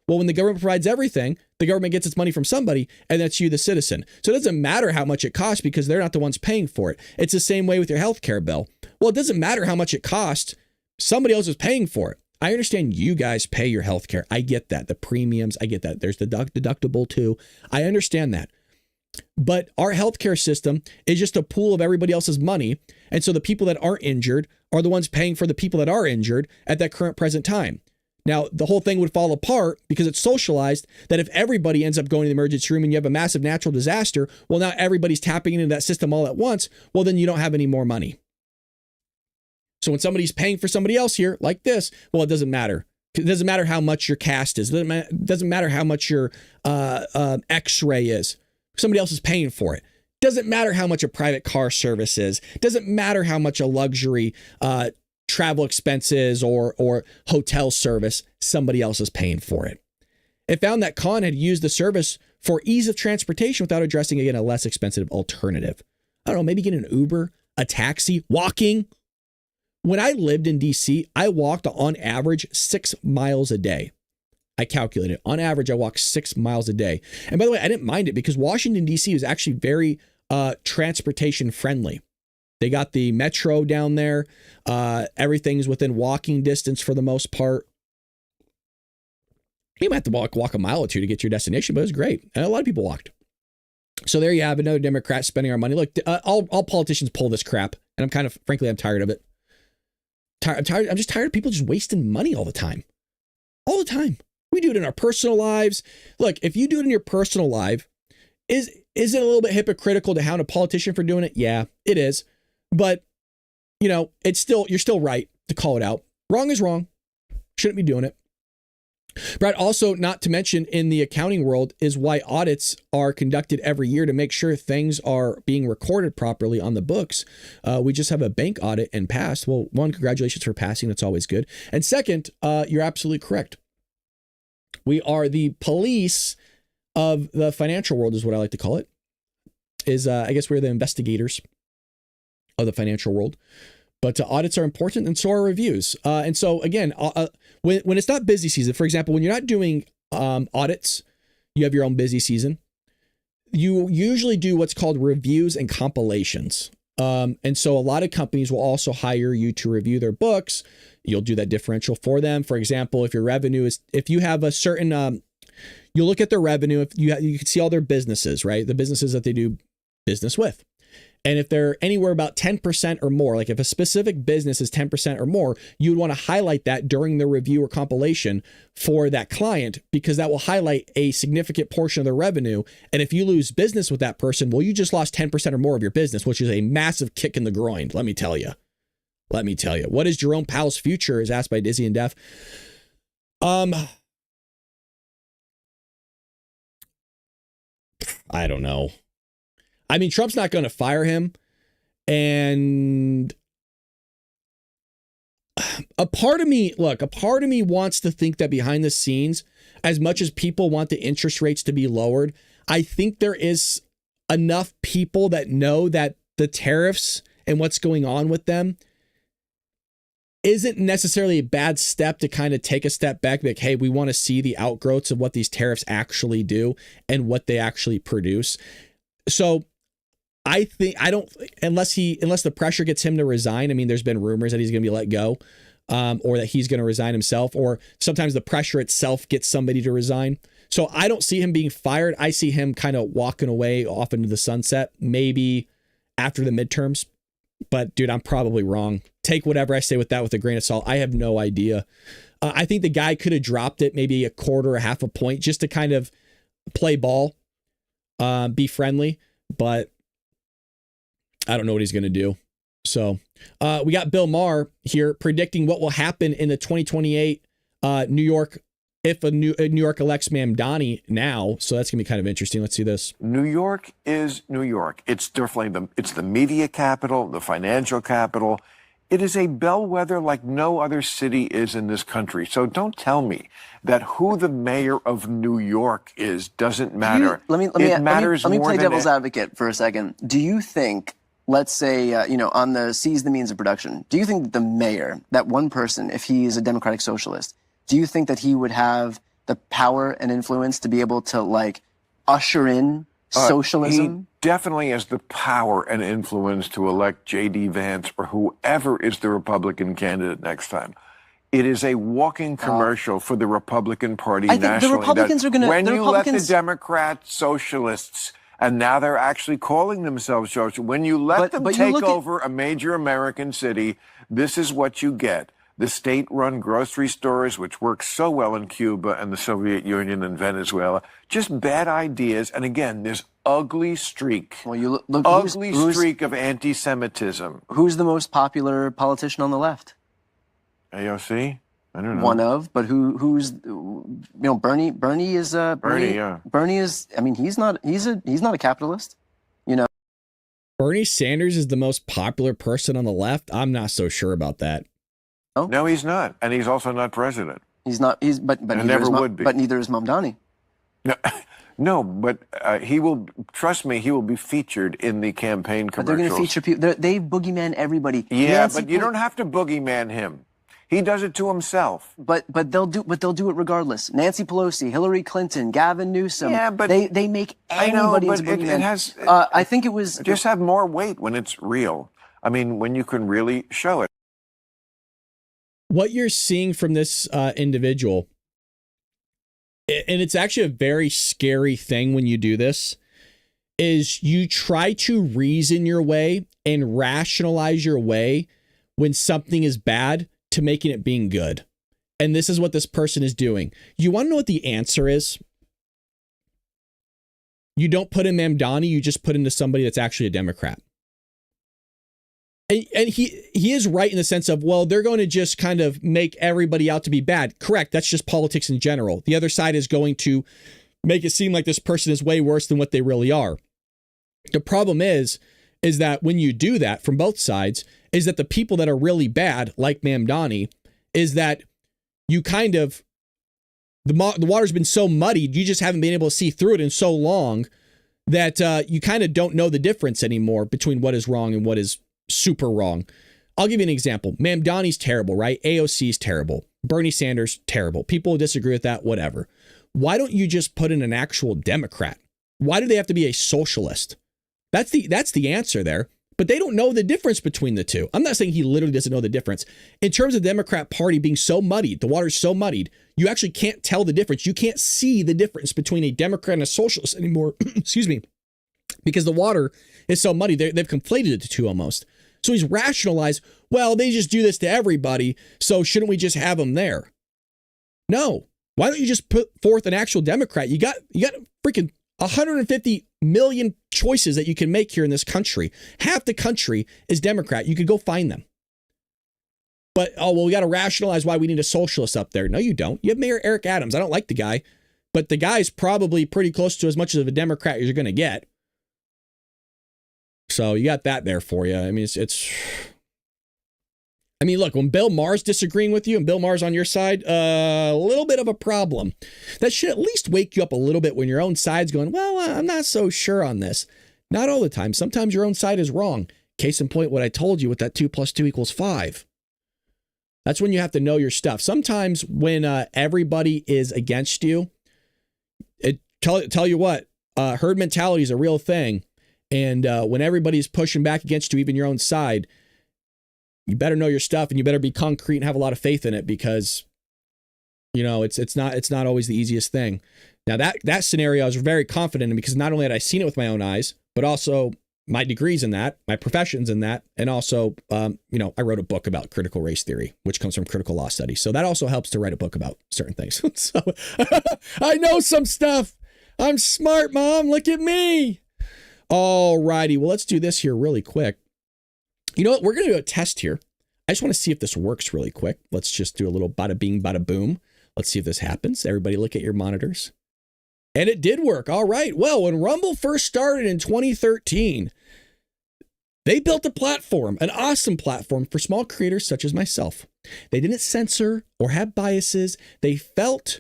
Well, when the government provides everything, the government gets its money from somebody, and that's you, the citizen. So it doesn't matter how much it costs because they're not the ones paying for it. It's the same way with your healthcare bill. Well, it doesn't matter how much it costs. Somebody else is paying for it. I understand you guys pay your healthcare. I get that. The premiums, I get that. There's the deductible too. I understand that. But our healthcare system is just a pool of everybody else's money. And so the people that aren't injured are the ones paying for the people that are injured at that current present time. Now, the whole thing would fall apart because it's socialized that if everybody ends up going to the emergency room and you have a massive natural disaster, well, now everybody's tapping into that system all at once. Well, then you don't have any more money. So when somebody's paying for somebody else here like this, well, it doesn't matter. It doesn't matter how much your cast is. It doesn't matter how much your x-ray is. Somebody else is paying for it. Doesn't matter how much a private car service is. Doesn't matter how much a luxury travel expenses or hotel service. Somebody else is paying for it. It found that Khan had used the service for ease of transportation without addressing, again, a less expensive alternative. I don't know, maybe get an Uber, a taxi, walking. When I lived in DC, I walked on average 6 miles a day. I calculated. On average, I walked 6 miles a day. And by the way, I didn't mind it because Washington, D.C. is actually very transportation friendly. They got the metro down there. Everything's within walking distance for the most part. You might have to walk a mile or two to get to your destination, but it was great. And a lot of people walked. So there you have another Democrat spending our money. Look, all politicians pull this crap. And frankly, I'm tired of it. I'm just tired of people just wasting money all the time. All the time. We do it in our personal lives. Look, if you do it in your personal life, is it a little bit hypocritical to hound a politician for doing it? Yeah, it is. But, it's still, you're still right to call it out. Wrong is wrong. Shouldn't be doing it. Brad, also, not to mention in the accounting world is why audits are conducted every year to make sure things are being recorded properly on the books. We just have a bank audit and passed. Well, one, congratulations for passing. That's always good. And second, you're absolutely correct. We are the police of the financial world is what I like to call it. I guess we're the investigators of the financial world. But audits are important, and so are reviews. And so, again, when it's not busy season, for example, when you're not doing audits, you have your own busy season. You usually do what's called reviews and compilations. And so a lot of companies will also hire you to review their books. You'll do that differential for them. For example, if your revenue is, if you have a certain, you look at their revenue, if you can see all their businesses, right? The businesses that they do business with. And if they're anywhere about 10% or more, like if a specific business is 10% or more, you would want to highlight that during the review or compilation for that client, because that will highlight a significant portion of their revenue. And if you lose business with that person, well, you just lost 10% or more of your business, which is a massive kick in the groin. Let me tell you. What is Jerome Powell's future is asked by Dizzy and Def. I don't know. I mean, Trump's not going to fire him. And a part of me wants to think that behind the scenes, as much as people want the interest rates to be lowered, I think there is enough people that know that the tariffs and what's going on with them isn't necessarily a bad step to kind of take a step back, like, hey, we want to see the outgrowths of what these tariffs actually do and what they actually produce. So I think unless the pressure gets him to resign. I mean, there's been rumors that he's going to be let go, or that he's going to resign himself, or sometimes the pressure itself gets somebody to resign. So I don't see him being fired. I see him kind of walking away off into the sunset, maybe after the midterms. But dude, I'm probably wrong. Take whatever I say with that with a grain of salt. I have no idea. I think the guy could have dropped it maybe a quarter or half a point just to kind of play ball, be friendly, but I don't know what he's going to do. So we got Bill Maher here predicting what will happen in the 2028 New York, if New York elects Mamdani now. So that's going to be kind of interesting. Let's see this. New York is New York. It's definitely it's the media capital, the financial capital. It is a bellwether like no other city is in this country. So don't tell me that who the mayor of New York is doesn't matter. Let me play devil's advocate for a second. Do you think, let's say, on the seize the means of production, do you think that the mayor, that one person, if he is a democratic socialist, do you think that he would have the power and influence to be able to, like, usher in socialism? He definitely has the power and influence to elect J.D. Vance or whoever is the Republican candidate next time. It is a walking commercial for the Republican Party nationally. I think the Republicans are going to... When you let the Democrat socialists... And now they're actually calling themselves socialists. When you let them take over a major American city, this is what you get. The state-run grocery stores, which work so well in Cuba and the Soviet Union and Venezuela. Just bad ideas. And again, this ugly streak. Well, you look streak of anti-Semitism. Who's the most popular politician on the left? AOC? I don't know. One of, but who's Bernie? Bernie is Bernie is. I mean, he's not a capitalist. Bernie Sanders is the most popular person on the left. I'm not so sure about that. Oh no, he's not, and he's also not president. He's not. But never would be. But neither is Mamdani. No, but he will. Trust me, he will be featured in the campaign commercials. But they're going to feature people. They boogeyman everybody. Yeah, but you don't have to boogeyman him. He does it to himself. But they'll do it regardless. Nancy Pelosi, Hillary Clinton, Gavin Newsom. Yeah, but they make anybody into boogeyman. I think it was just have more weight when it's real. I mean, when you can really show it. What you're seeing from this individual, and it's actually a very scary thing when you do this, is you try to reason your way and rationalize your way when something is bad to making it being good. And this is what this person is doing. You want to know what the answer is? you don't put in Mamdani, you just put into somebody that's actually a Democrat. And he is right in the sense of, well, they're going to just kind of make everybody out to be bad. Correct. That's just politics in general. The other side is going to make it seem like this person is way worse than what they really are. The problem is that when you do that from both sides, is that the people that are really bad, like Mamdani, is that you kind of, the water's been so muddied, you just haven't been able to see through it in so long that you kind of don't know the difference anymore between what is wrong and what is super wrong. I'll give you an example. Mamdani's terrible, right? AOC's terrible. Bernie Sanders, terrible. People disagree with that, whatever. Why don't you just put in an actual Democrat? Why do they have to be a socialist? That's the answer there. But they don't know the difference between the two. I'm not saying he literally doesn't know the difference. In terms of the Democrat Party being so muddied, the water's so muddied, you actually can't tell the difference. You can't see the difference between a Democrat and a socialist anymore. Excuse me. Because the water is so muddy. They've conflated the two almost. So he's rationalized, well, they just do this to everybody, so shouldn't we just have them there? No. Why don't you just put forth an actual Democrat? You got freaking 150 million choices that you can make here in this country. Half the country is Democrat. You could go find them. But, oh, well, we got to rationalize why we need a socialist up there. No, you don't. You have Mayor Eric Adams. I don't like the guy, but the guy's probably pretty close to as much of a Democrat as you're going to get. So you got that there for you. I mean, I mean, look, when Bill Maher's disagreeing with you and Bill Maher's on your side, a little bit of a problem. That should at least wake you up a little bit when your own side's going, well, I'm not so sure on this. Not all the time. Sometimes your own side is wrong. Case in point, what I told you with that 2 + 2 = 5. That's when you have to know your stuff. Sometimes when everybody is against you, tell you what, herd mentality is a real thing. And when everybody's pushing back against you, even your own side, you better know your stuff and you better be concrete and have a lot of faith in it because, you know, it's not always the easiest thing. Now that scenario I was very confident in because not only had I seen it with my own eyes, but also my degrees in that, my professions in that, and also, I wrote a book about critical race theory, which comes from critical law studies. So that also helps to write a book about certain things. So I know some stuff. I'm smart, Mom. Look at me. All righty. Well, let's do this here really quick. You know what? We're going to do a test here. I just want to see if this works really quick. Let's just do a little bada bing, bada boom. Let's see if this happens. Everybody look at your monitors. And it did work. All right. Well, when Rumble first started in 2013, they built a platform, an awesome platform for small creators such as myself. They didn't censor or have biases. They felt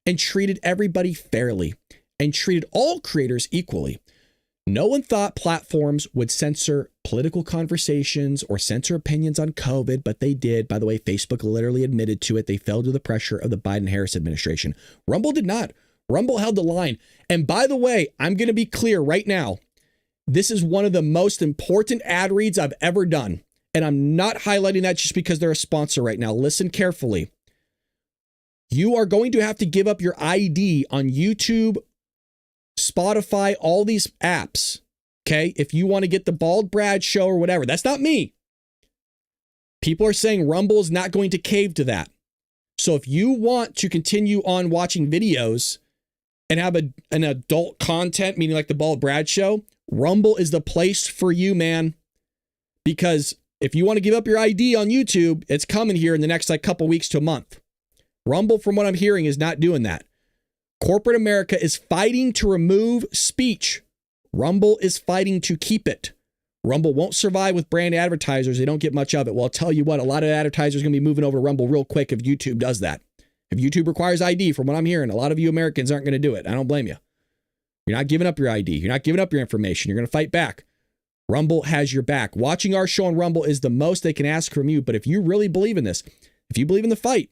and treated everybody fairly and treated all creators equally. No one thought platforms would censor political conversations or censor opinions on COVID, but they did. By the way, Facebook literally admitted to it. They fell to the pressure of the Biden-Harris administration. Rumble did not. Rumble held the line. And by the way, I'm going to be clear right now. This is one of the most important ad reads I've ever done. And I'm not highlighting that just because they're a sponsor right now. Listen carefully. You are going to have to give up your ID on YouTube, Spotify, all these apps, okay? If you want to get the Bald Brad show or whatever, that's not me. People are saying Rumble is not going to cave to that. So if you want to continue on watching videos and have an adult content, meaning like the Bald Brad show, Rumble is the place for you, man. Because if you want to give up your ID on YouTube, it's coming here in the next couple weeks to a month. Rumble, from what I'm hearing, is not doing that. Corporate America is fighting to remove speech. Rumble is fighting to keep it. Rumble won't survive with brand advertisers. They don't get much of it. Well, I'll tell you what, a lot of advertisers are going to be moving over to Rumble real quick if YouTube does that. If YouTube requires ID, from what I'm hearing, a lot of you Americans aren't going to do it. I don't blame you. You're not giving up your ID. You're not giving up your information. You're going to fight back. Rumble has your back. Watching our show on Rumble is the most they can ask from you. But if you really believe in this, if you believe in the fight,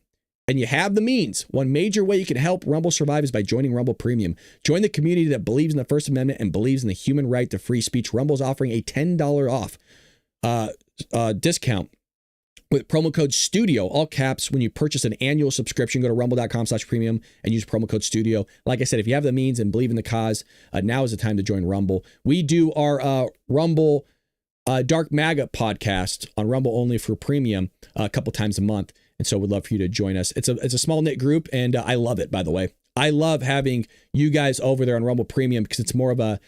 and you have the means, one major way you can help Rumble survive is by joining Rumble Premium. Join the community that believes in the First Amendment and believes in the human right to free speech. Rumble's offering a $10 off discount with promo code STUDIO, all caps, when you purchase an annual subscription. Go to rumble.com/premium and use promo code STUDIO. Like I said, if you have the means and believe in the cause, now is the time to join Rumble. We do our Rumble Dark MAGA podcast on Rumble only for premium a couple times a month. And so we'd love for you to join us. It's a small knit group, and I love it, by the way. I love having you guys over there on Rumble Premium because it's more of a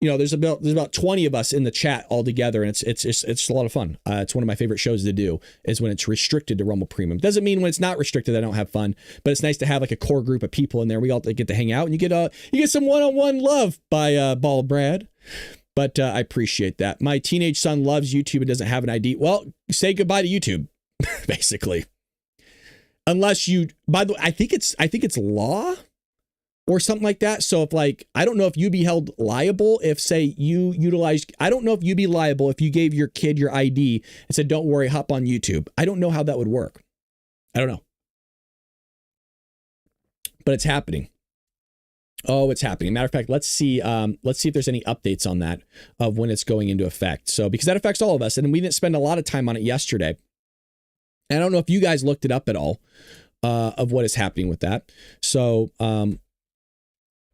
there's about 20 of us in the chat all together, and it's a lot of fun. It's one of my favorite shows to do is when it's restricted to Rumble Premium. Doesn't mean when it's not restricted I don't have fun, but it's nice to have like a core group of people in there. We all get to hang out, and you get some one-on-one love by Bald Brad. But I appreciate that. My teenage son loves YouTube and doesn't have an ID. Well, say goodbye to YouTube, basically. Unless you, by the way, I think it's law or something like that. So if I don't know if you'd be held liable if say you utilized, I don't know if you'd be liable if you gave your kid your ID and said, don't worry, hop on YouTube. I don't know how that would work. I don't know. But it's happening. Oh, it's happening. Matter of fact, let's see if there's any updates on that of when it's going into effect. So because that affects all of us, and we didn't spend a lot of time on it yesterday. And I don't know if you guys looked it up at all of what is happening with that. So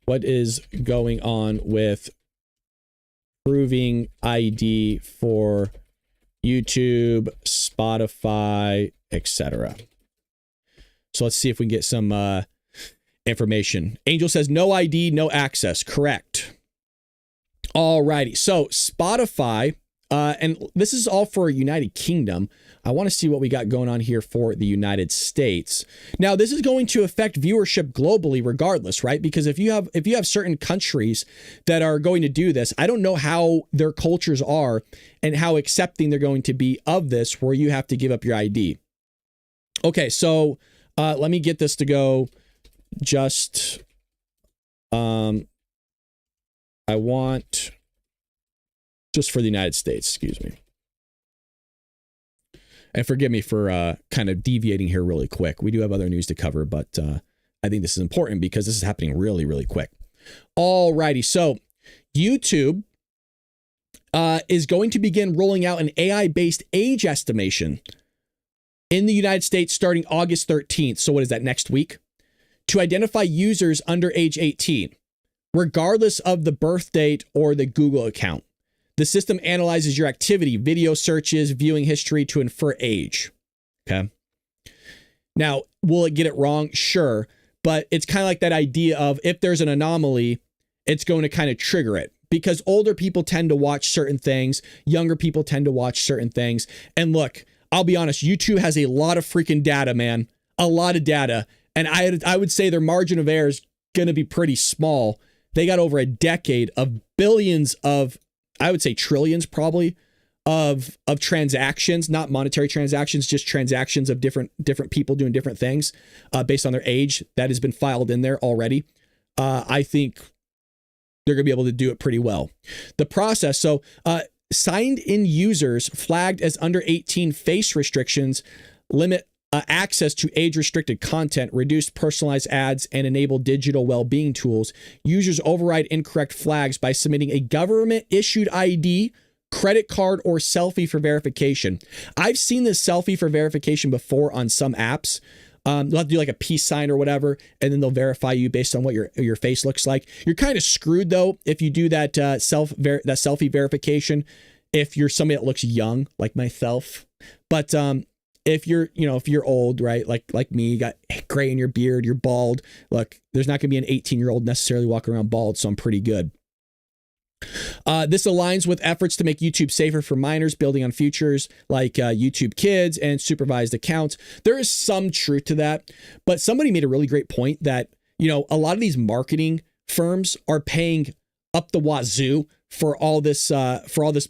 what is going on with proving ID for YouTube, Spotify, etc. So let's see if we can get some information. Angel says no ID, no access. Correct. All righty. So Spotify, and this is all for United Kingdom. I want to see what we got going on here for the United States. Now, this is going to affect viewership globally regardless, right? Because if you have certain countries that are going to do this, I don't know how their cultures are and how accepting they're going to be of this, where you have to give up your ID. Okay, so let me get this to go. Just, I want just for the United States, excuse me. And forgive me for kind of deviating here really quick. We do have other news to cover, but I think this is important because this is happening really, really quick. All righty. So YouTube is going to begin rolling out an AI-based age estimation in the United States starting August 13th. So what is that, next week? To identify users under age 18, regardless of the birth date or the Google account. The system analyzes your activity, video searches, viewing history to infer age. Okay. Now, will it get it wrong? Sure. But it's kind of like that idea of if there's an anomaly, it's going to kind of trigger it because older people tend to watch certain things. Younger people tend to watch certain things. And look, I'll be honest, YouTube has a lot of freaking data, man. A lot of data. And I would say their margin of error is going to be pretty small. They got over a decade of billions of, I would say trillions probably, of transactions, not monetary transactions, just transactions of different people doing different things based on their age that has been filed in there already. I think they're going to be able to do it pretty well. The process, so signed in users flagged as under 18 face restrictions limit access to age-restricted content, reduce personalized ads, and enable digital well-being tools. Users override incorrect flags by submitting a government-issued ID, credit card, or selfie for verification. I've seen this selfie for verification before on some apps. They'll have to do like a peace sign or whatever, and then they'll verify you based on what your face looks like. You're kind of screwed though if you do that selfie verification. If you're somebody that looks young, like myself, but if you're old, right, like me, you got gray in your beard, you're bald. Look, there's not going to be an 18-year-old necessarily walking around bald, so I'm pretty good. This aligns with efforts to make YouTube safer for minors, building on features like YouTube Kids and supervised accounts. There is some truth to that, but somebody made a really great point that, a lot of these marketing firms are paying up the wazoo for all this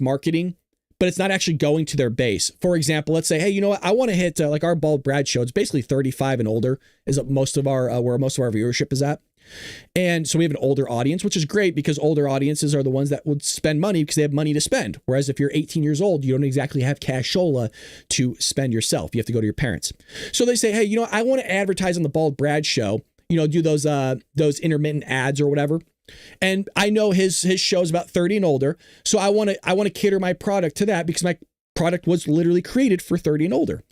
marketing, but it's not actually going to their base. For example, let's say, hey, you know what? I want to hit like our Bald Brad show. It's basically 35 and older is most of our where most of our viewership is at. And so we have an older audience, which is great because older audiences are the ones that would spend money because they have money to spend. Whereas if you're 18 years old, you don't exactly have cashola to spend yourself. You have to go to your parents. So they say, hey, I want to advertise on the Bald Brad show, do those intermittent ads or whatever. And I know his show is about 30 and older. So I want to cater my product to that because my product was literally created for 30 and older.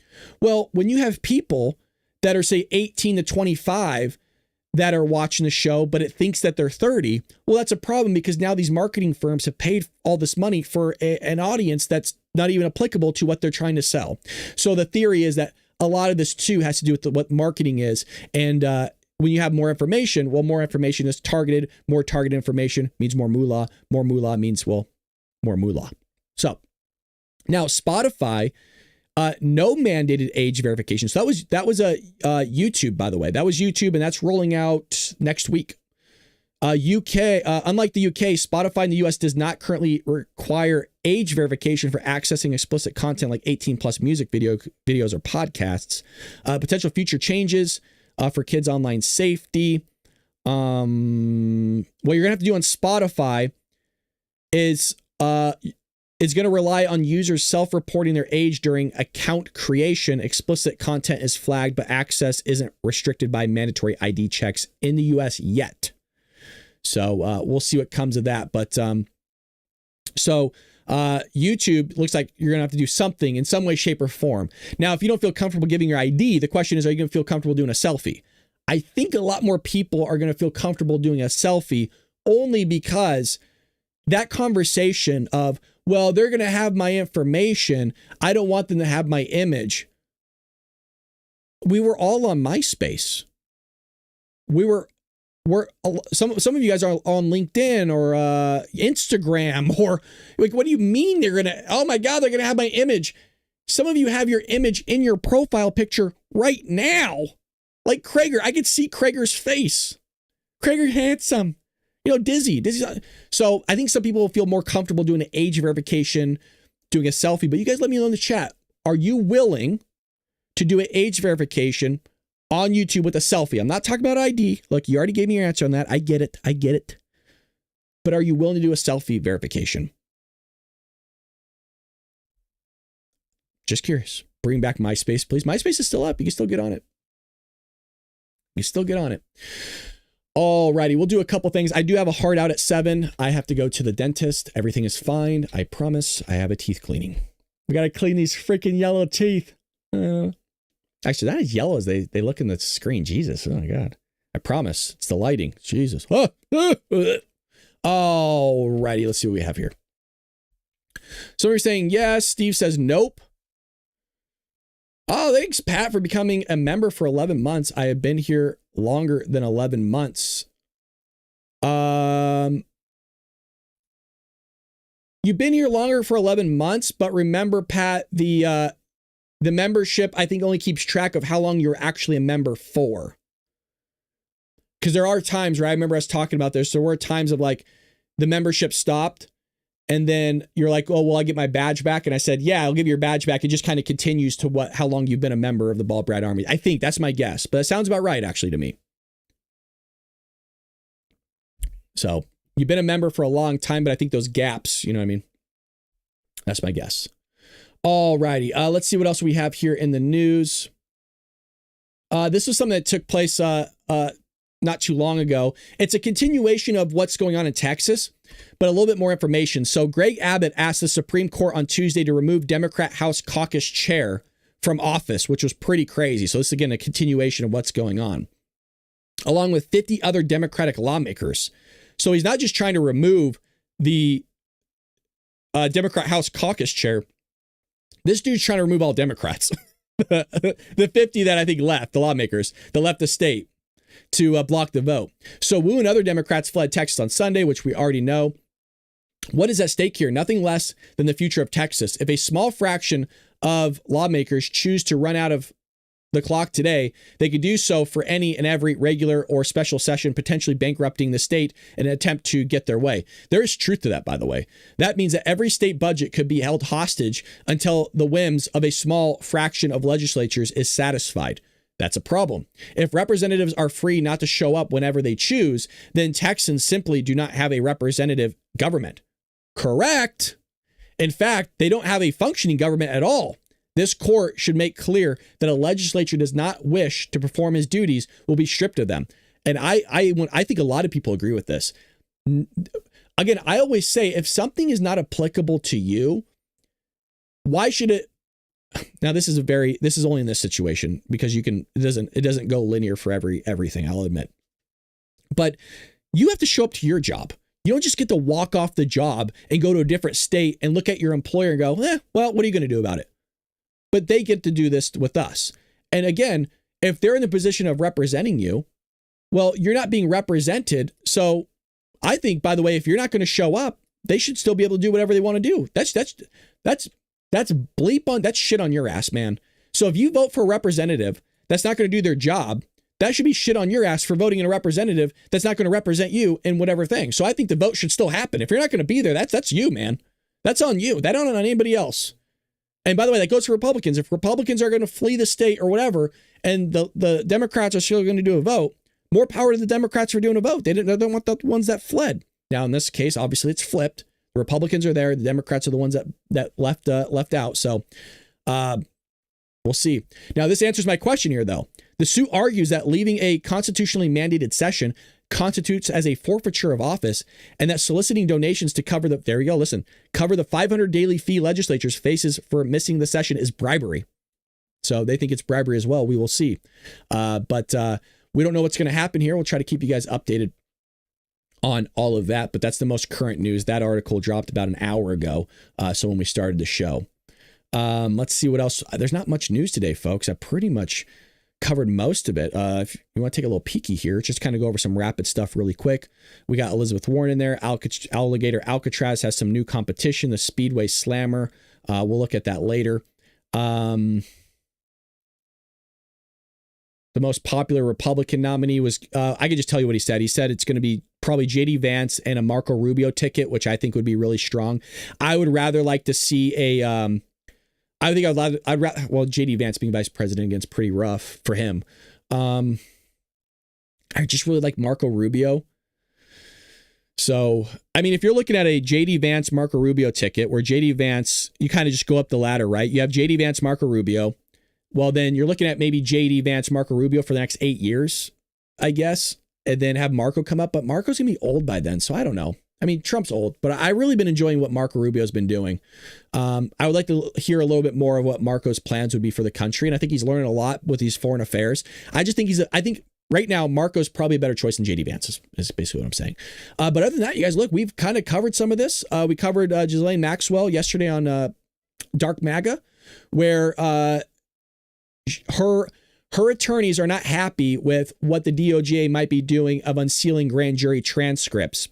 Well, when you have people that are say 18 to 25 that are watching the show, but it thinks that they're 30, well, that's a problem because now these marketing firms have paid all this money for an audience that's not even applicable to what they're trying to sell. So the theory is that a lot of this too has to do with what marketing is. And when you have more information, well, more information is targeted. More targeted information means more moolah. More moolah means, well, more moolah. So now Spotify, no mandated age verification. So that was a YouTube, by the way. That was YouTube, and that's rolling out next week. UK, unlike the UK, Spotify in the US does not currently require age verification for accessing explicit content like 18 plus music videos or podcasts. Potential future changes for kids' online safety. What you're gonna have to do on Spotify is going to rely on users self-reporting their age during account creation. Explicit content is flagged, but access isn't restricted by mandatory ID checks in the US yet. So we'll see what comes of that. But YouTube looks like you're going to have to do something in some way, shape, or form. Now, if you don't feel comfortable giving your ID, the question is, are you going to feel comfortable doing a selfie? I think a lot more people are going to feel comfortable doing a selfie only because that conversation of, well, they're going to have my information, I don't want them to have my image. We were all on MySpace. Some of you guys are on LinkedIn or Instagram, or like, what do you mean they're going to, oh my God, they're going to have my image. Some of you have your image in your profile picture right now. Like Krager, I could see Krager's face. Krager handsome. You know, Dizzy. So I think some people will feel more comfortable doing an age verification, doing a selfie, but you guys let me know in the chat. Are you willing to do an age verification on YouTube with a selfie? I'm not talking about ID. Look, you already gave me your answer on that. I get it. But are you willing to do a selfie verification? Just curious. Bring back MySpace, please. MySpace is still up. You can still get on it. Alrighty, we'll do a couple things. I do have a hard out at 7. I have to go to the dentist. Everything is fine. I promise. I have a teeth cleaning. We got to clean these freaking yellow teeth. Actually, not as yellow as they look in the screen. Jesus. Oh my God. I promise. It's the lighting. Jesus. Alrighty, let's see what we have here. So we're saying yes. Steve says nope. Oh, thanks, Pat, for becoming a member for 11 months. I have been here longer than 11 months. You've been here longer for 11 months, but remember, Pat, the membership, I think, only keeps track of how long you're actually a member for. Because there are times, right? I remember us talking about this. There were times of like the membership stopped. And then you're like, oh, will I get my badge back? And I said, yeah, I'll give you your badge back. It just kind of continues to how long you've been a member of the Bald Brad Army. I think that's my guess, but it sounds about right, actually, to me. So you've been a member for a long time, but I think those gaps, you know what I mean? That's my guess. All righty. Let's see what else we have here in the news. This was something that took place not too long ago. It's a continuation of what's going on in Texas, but a little bit more information. So Greg Abbott asked the Supreme Court on Tuesday to remove Democrat House Caucus Chair from office, which was pretty crazy. So this is, again, a continuation of what's going on, along with 50 other Democratic lawmakers. So he's not just trying to remove the Democrat House Caucus Chair. This dude's trying to remove all Democrats. The 50 that I think left, the lawmakers, that left the state to block the vote. So Wu and other Democrats fled Texas on Sunday, which we already know. What is at stake here? Nothing less than the future of Texas. If a small fraction of lawmakers choose to run out of the clock today, they could do so for any and every regular or special session, potentially bankrupting the state in an attempt to get their way. There is truth to that, by the way. That means that every state budget could be held hostage until the whims of a small fraction of legislatures is satisfied. That's a problem. If representatives are free not to show up whenever they choose, then Texans simply do not have a representative government. Correct. In fact, they don't have a functioning government at all. This court should make clear that a legislature does not wish to perform his duties will be stripped of them. And I think a lot of people agree with this. Again, I always say, if something is not applicable to you, why should it? Now, this is only in this situation because it doesn't go linear for everything, I'll admit. But you have to show up to your job. You don't just get to walk off the job and go to a different state and look at your employer and go, well, what are you going to do about it? But they get to do this with us. And again, if they're in the position of representing you, Well, you're not being represented. So I think, by the way, if you're not going to show up, they should still be able to do whatever they want to do. That's bleep on, that's shit on your ass, man. So if you vote for a representative that's not going to do their job, that should be shit on your ass for voting in a representative that's not going to represent you in whatever thing. So I think the vote should still happen. If you're not going to be there, that's you, man. That's on you. That don't on anybody else. And by the way, that goes for Republicans. If Republicans are going to flee the state or whatever, and the Democrats are still going to do a vote, more power to the Democrats for doing a vote. They don't want the ones that fled. Now, in this case, obviously it's flipped. The Republicans are there. The Democrats are the ones that left out. So we'll see. Now, this answers my question here, though. The suit argues that leaving a constitutionally mandated session constitutes as a forfeiture of office, and that soliciting donations to cover cover the $500 daily fee legislatures faces for missing the session is bribery. So they think it's bribery as well. We will see. But we don't know what's going to happen here. We'll try to keep you guys updated on all of that. But that's the most current news. That article dropped about an hour ago. So when we started the show, let's see what else. There's not much news today, folks. I pretty much covered most of it. If you want to take a little peeky here, just kind of go over some rapid stuff really quick. We got Elizabeth Warren in there. Alligator Alcatraz has some new competition, the Speedway Slammer. We'll look at that later. The most popular Republican nominee was, I could just tell you what he said. He said it's going to be probably JD Vance and a Marco Rubio ticket, which I think would be really strong. I would rather like to see JD Vance being vice president against pretty rough for him. I just really like Marco Rubio. So, I mean, if you're looking at a JD Vance, Marco Rubio ticket where JD Vance, you kind of just go up the ladder, right? You have JD Vance, Marco Rubio. Well, then you're looking at maybe JD Vance, Marco Rubio for the next 8 years, I guess, and then have Marco come up. But Marco's going to be old by then, so I don't know. I mean, Trump's old, but I've really been enjoying what Marco Rubio's been doing. I would like to hear a little bit more of what Marco's plans would be for the country, and I think he's learning a lot with these foreign affairs. I just think I think right now Marco's probably a better choice than JD Vance is basically what I'm saying. But other than that, you guys, look, we've kind of covered some of this. We covered Ghislaine Maxwell yesterday on Dark MAGA, where her attorneys are not happy with what the DOJ might be doing of unsealing grand jury transcripts.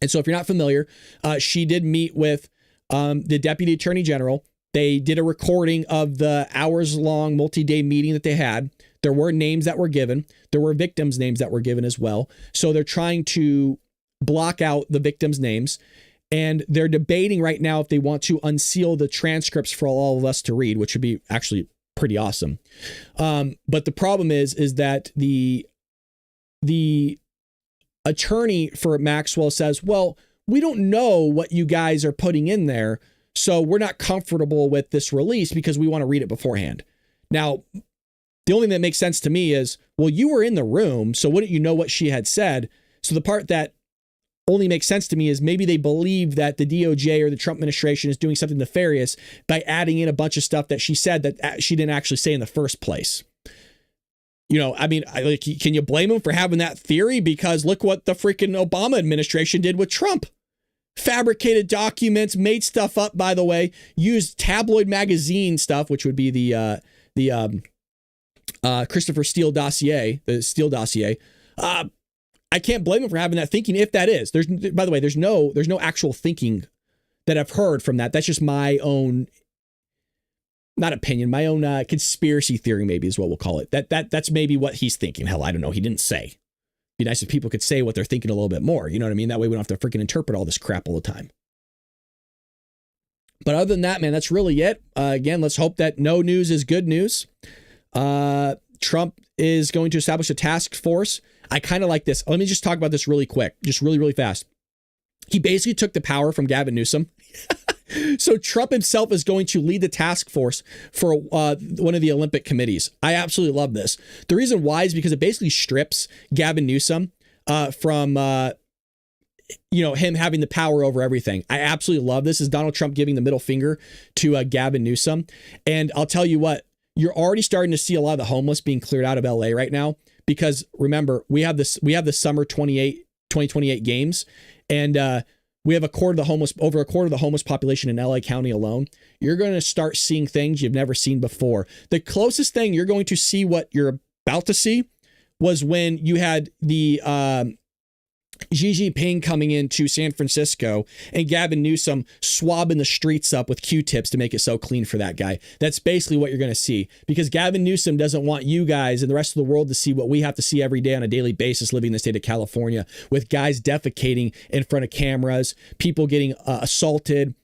And so if you're not familiar, she did meet with the Deputy Attorney General. They did a recording of the hours-long multi-day meeting that they had. There were names that were given. There were victims' names that were given as well. So they're trying to block out the victims' names. And they're debating right now if they want to unseal the transcripts for all of us to read, which would be actually pretty awesome. But the problem is that the attorney for Maxwell says, well, we don't know what you guys are putting in there, so we're not comfortable with this release because we want to read it beforehand. Now, the only thing that makes sense to me is, well, you were in the room, so wouldn't you know what she had said? So the part that only makes sense to me is maybe they believe that the DOJ or the Trump administration is doing something nefarious by adding in a bunch of stuff that she said that she didn't actually say in the first place. You know, I mean, can you blame him for having that theory? Because look what the freaking Obama administration did with Trump. Fabricated documents, made stuff up, by the way, used tabloid magazine stuff, which would be the Christopher Steele dossier, the Steele dossier. I can't blame him for having that thinking, if that is. By the way, there's no actual thinking that I've heard from that. That's just my own, not opinion, my own conspiracy theory, maybe is what we'll call it. That's maybe what he's thinking. Hell, I don't know. He didn't say. It'd be nice if people could say what they're thinking a little bit more. You know what I mean? That way we don't have to freaking interpret all this crap all the time. But other than that, man, that's really it. Again, let's hope that no news is good news. Trump is going to establish a task force. I kind of like this. Let me just talk about this really quick, just really, really fast. He basically took the power from Gavin Newsom. So Trump himself is going to lead the task force for one of the Olympic committees. I absolutely love this. The reason why is because it basically strips Gavin Newsom from him having the power over everything. I absolutely love this. Is Donald Trump giving the middle finger to Gavin Newsom. And I'll tell you what, you're already starting to see a lot of the homeless being cleared out of LA right now. Because remember, we have the summer 2028 games, and we have over a quarter of the homeless population in LA County alone. You're going to start seeing things you've never seen before. The closest thing you're going to see what you're about to see was when you had the Xi Jinping coming into San Francisco and Gavin Newsom swabbing the streets up with Q-tips to make it so clean for that guy. That's basically what you're going to see, because Gavin Newsom doesn't want you guys and the rest of the world to see what we have to see every day on a daily basis living in the state of California, with guys defecating in front of cameras, people getting assaulted,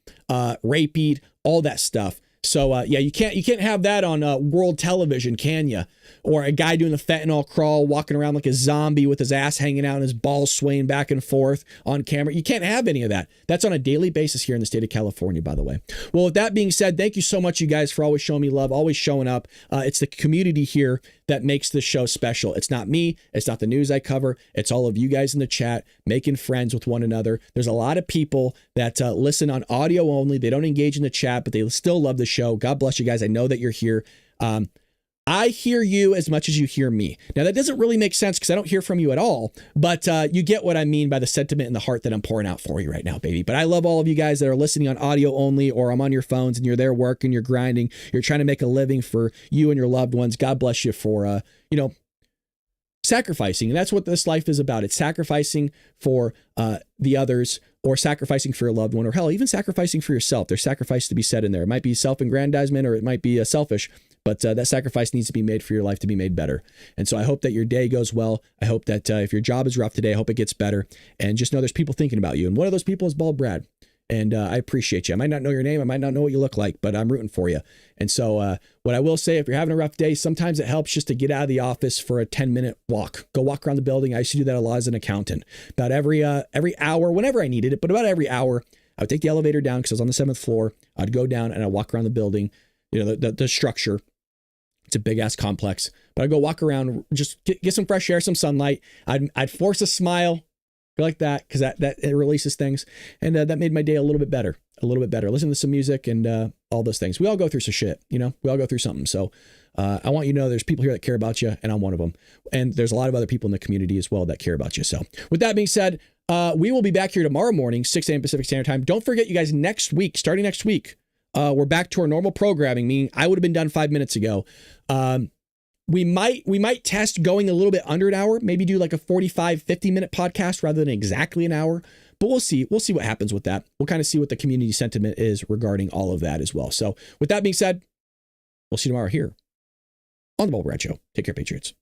raped, all that stuff. So yeah, you can't have that on world television, can you? Or a guy doing the fentanyl crawl, walking around like a zombie with his ass hanging out and his balls swaying back and forth on camera. You can't have any of that. That's on a daily basis here in the state of California, by the way. Well, with that being said, thank you so much, you guys, for always showing me love, always showing up. It's the community here that makes this show special. It's not me. It's not the news I cover. It's all of you guys in the chat making friends with one another. There's a lot of people that listen on audio only. They don't engage in the chat, but they still love the show. God bless you guys. I know that you're here. I hear you as much as you hear me. Now, that doesn't really make sense because I don't hear from you at all, but you get what I mean by the sentiment and the heart that I'm pouring out for you right now, baby. But I love all of you guys that are listening on audio only, or I'm on your phones and you're there working, you're grinding, you're trying to make a living for you and your loved ones. God bless you for, sacrificing. And that's what this life is about. It's sacrificing for the others, or sacrificing for your loved one, or hell, even sacrificing for yourself. There's sacrifice to be said in there. It might be self-aggrandizement, or it might be selfish, but that sacrifice needs to be made for your life to be made better. And so I hope that your day goes well. I hope that if your job is rough today, I hope it gets better. And just know there's people thinking about you. And one of those people is Bald Brad. And I appreciate you. I might not know your name. I might not know what you look like, but I'm rooting for you. And so what I will say, if you're having a rough day, sometimes it helps just to get out of the office for a 10-minute walk. Go walk around the building. I used to do that a lot as an accountant. About every hour, whenever I needed it, but about every hour, I would take the elevator down because I was on the 7th floor. I'd go down and I'd walk around the building, the structure. It's a big ass complex, but I'd go walk around, just get some fresh air, some sunlight. I'd force a smile. Like that, because that it releases things, and that made my day a little bit better. Listen to some music and all those things. We all go through some shit, we all go through something. So I want you to know there's people here that care about you, and I'm one of them. And there's a lot of other people in the community as well that care about you. So with that being said, we will be back here tomorrow morning, 6 a.m. Pacific Standard Time. Don't forget, you guys, starting next week, we're back to our normal programming, meaning I would have been done 5 minutes ago. We might test going a little bit under an hour, maybe do like a 50 minute podcast rather than exactly an hour, but we'll see what happens with that. We'll kind of see what the community sentiment is regarding all of that as well. So with that being said, we'll see you tomorrow here on the Bald Brad Show. Take care, Patriots.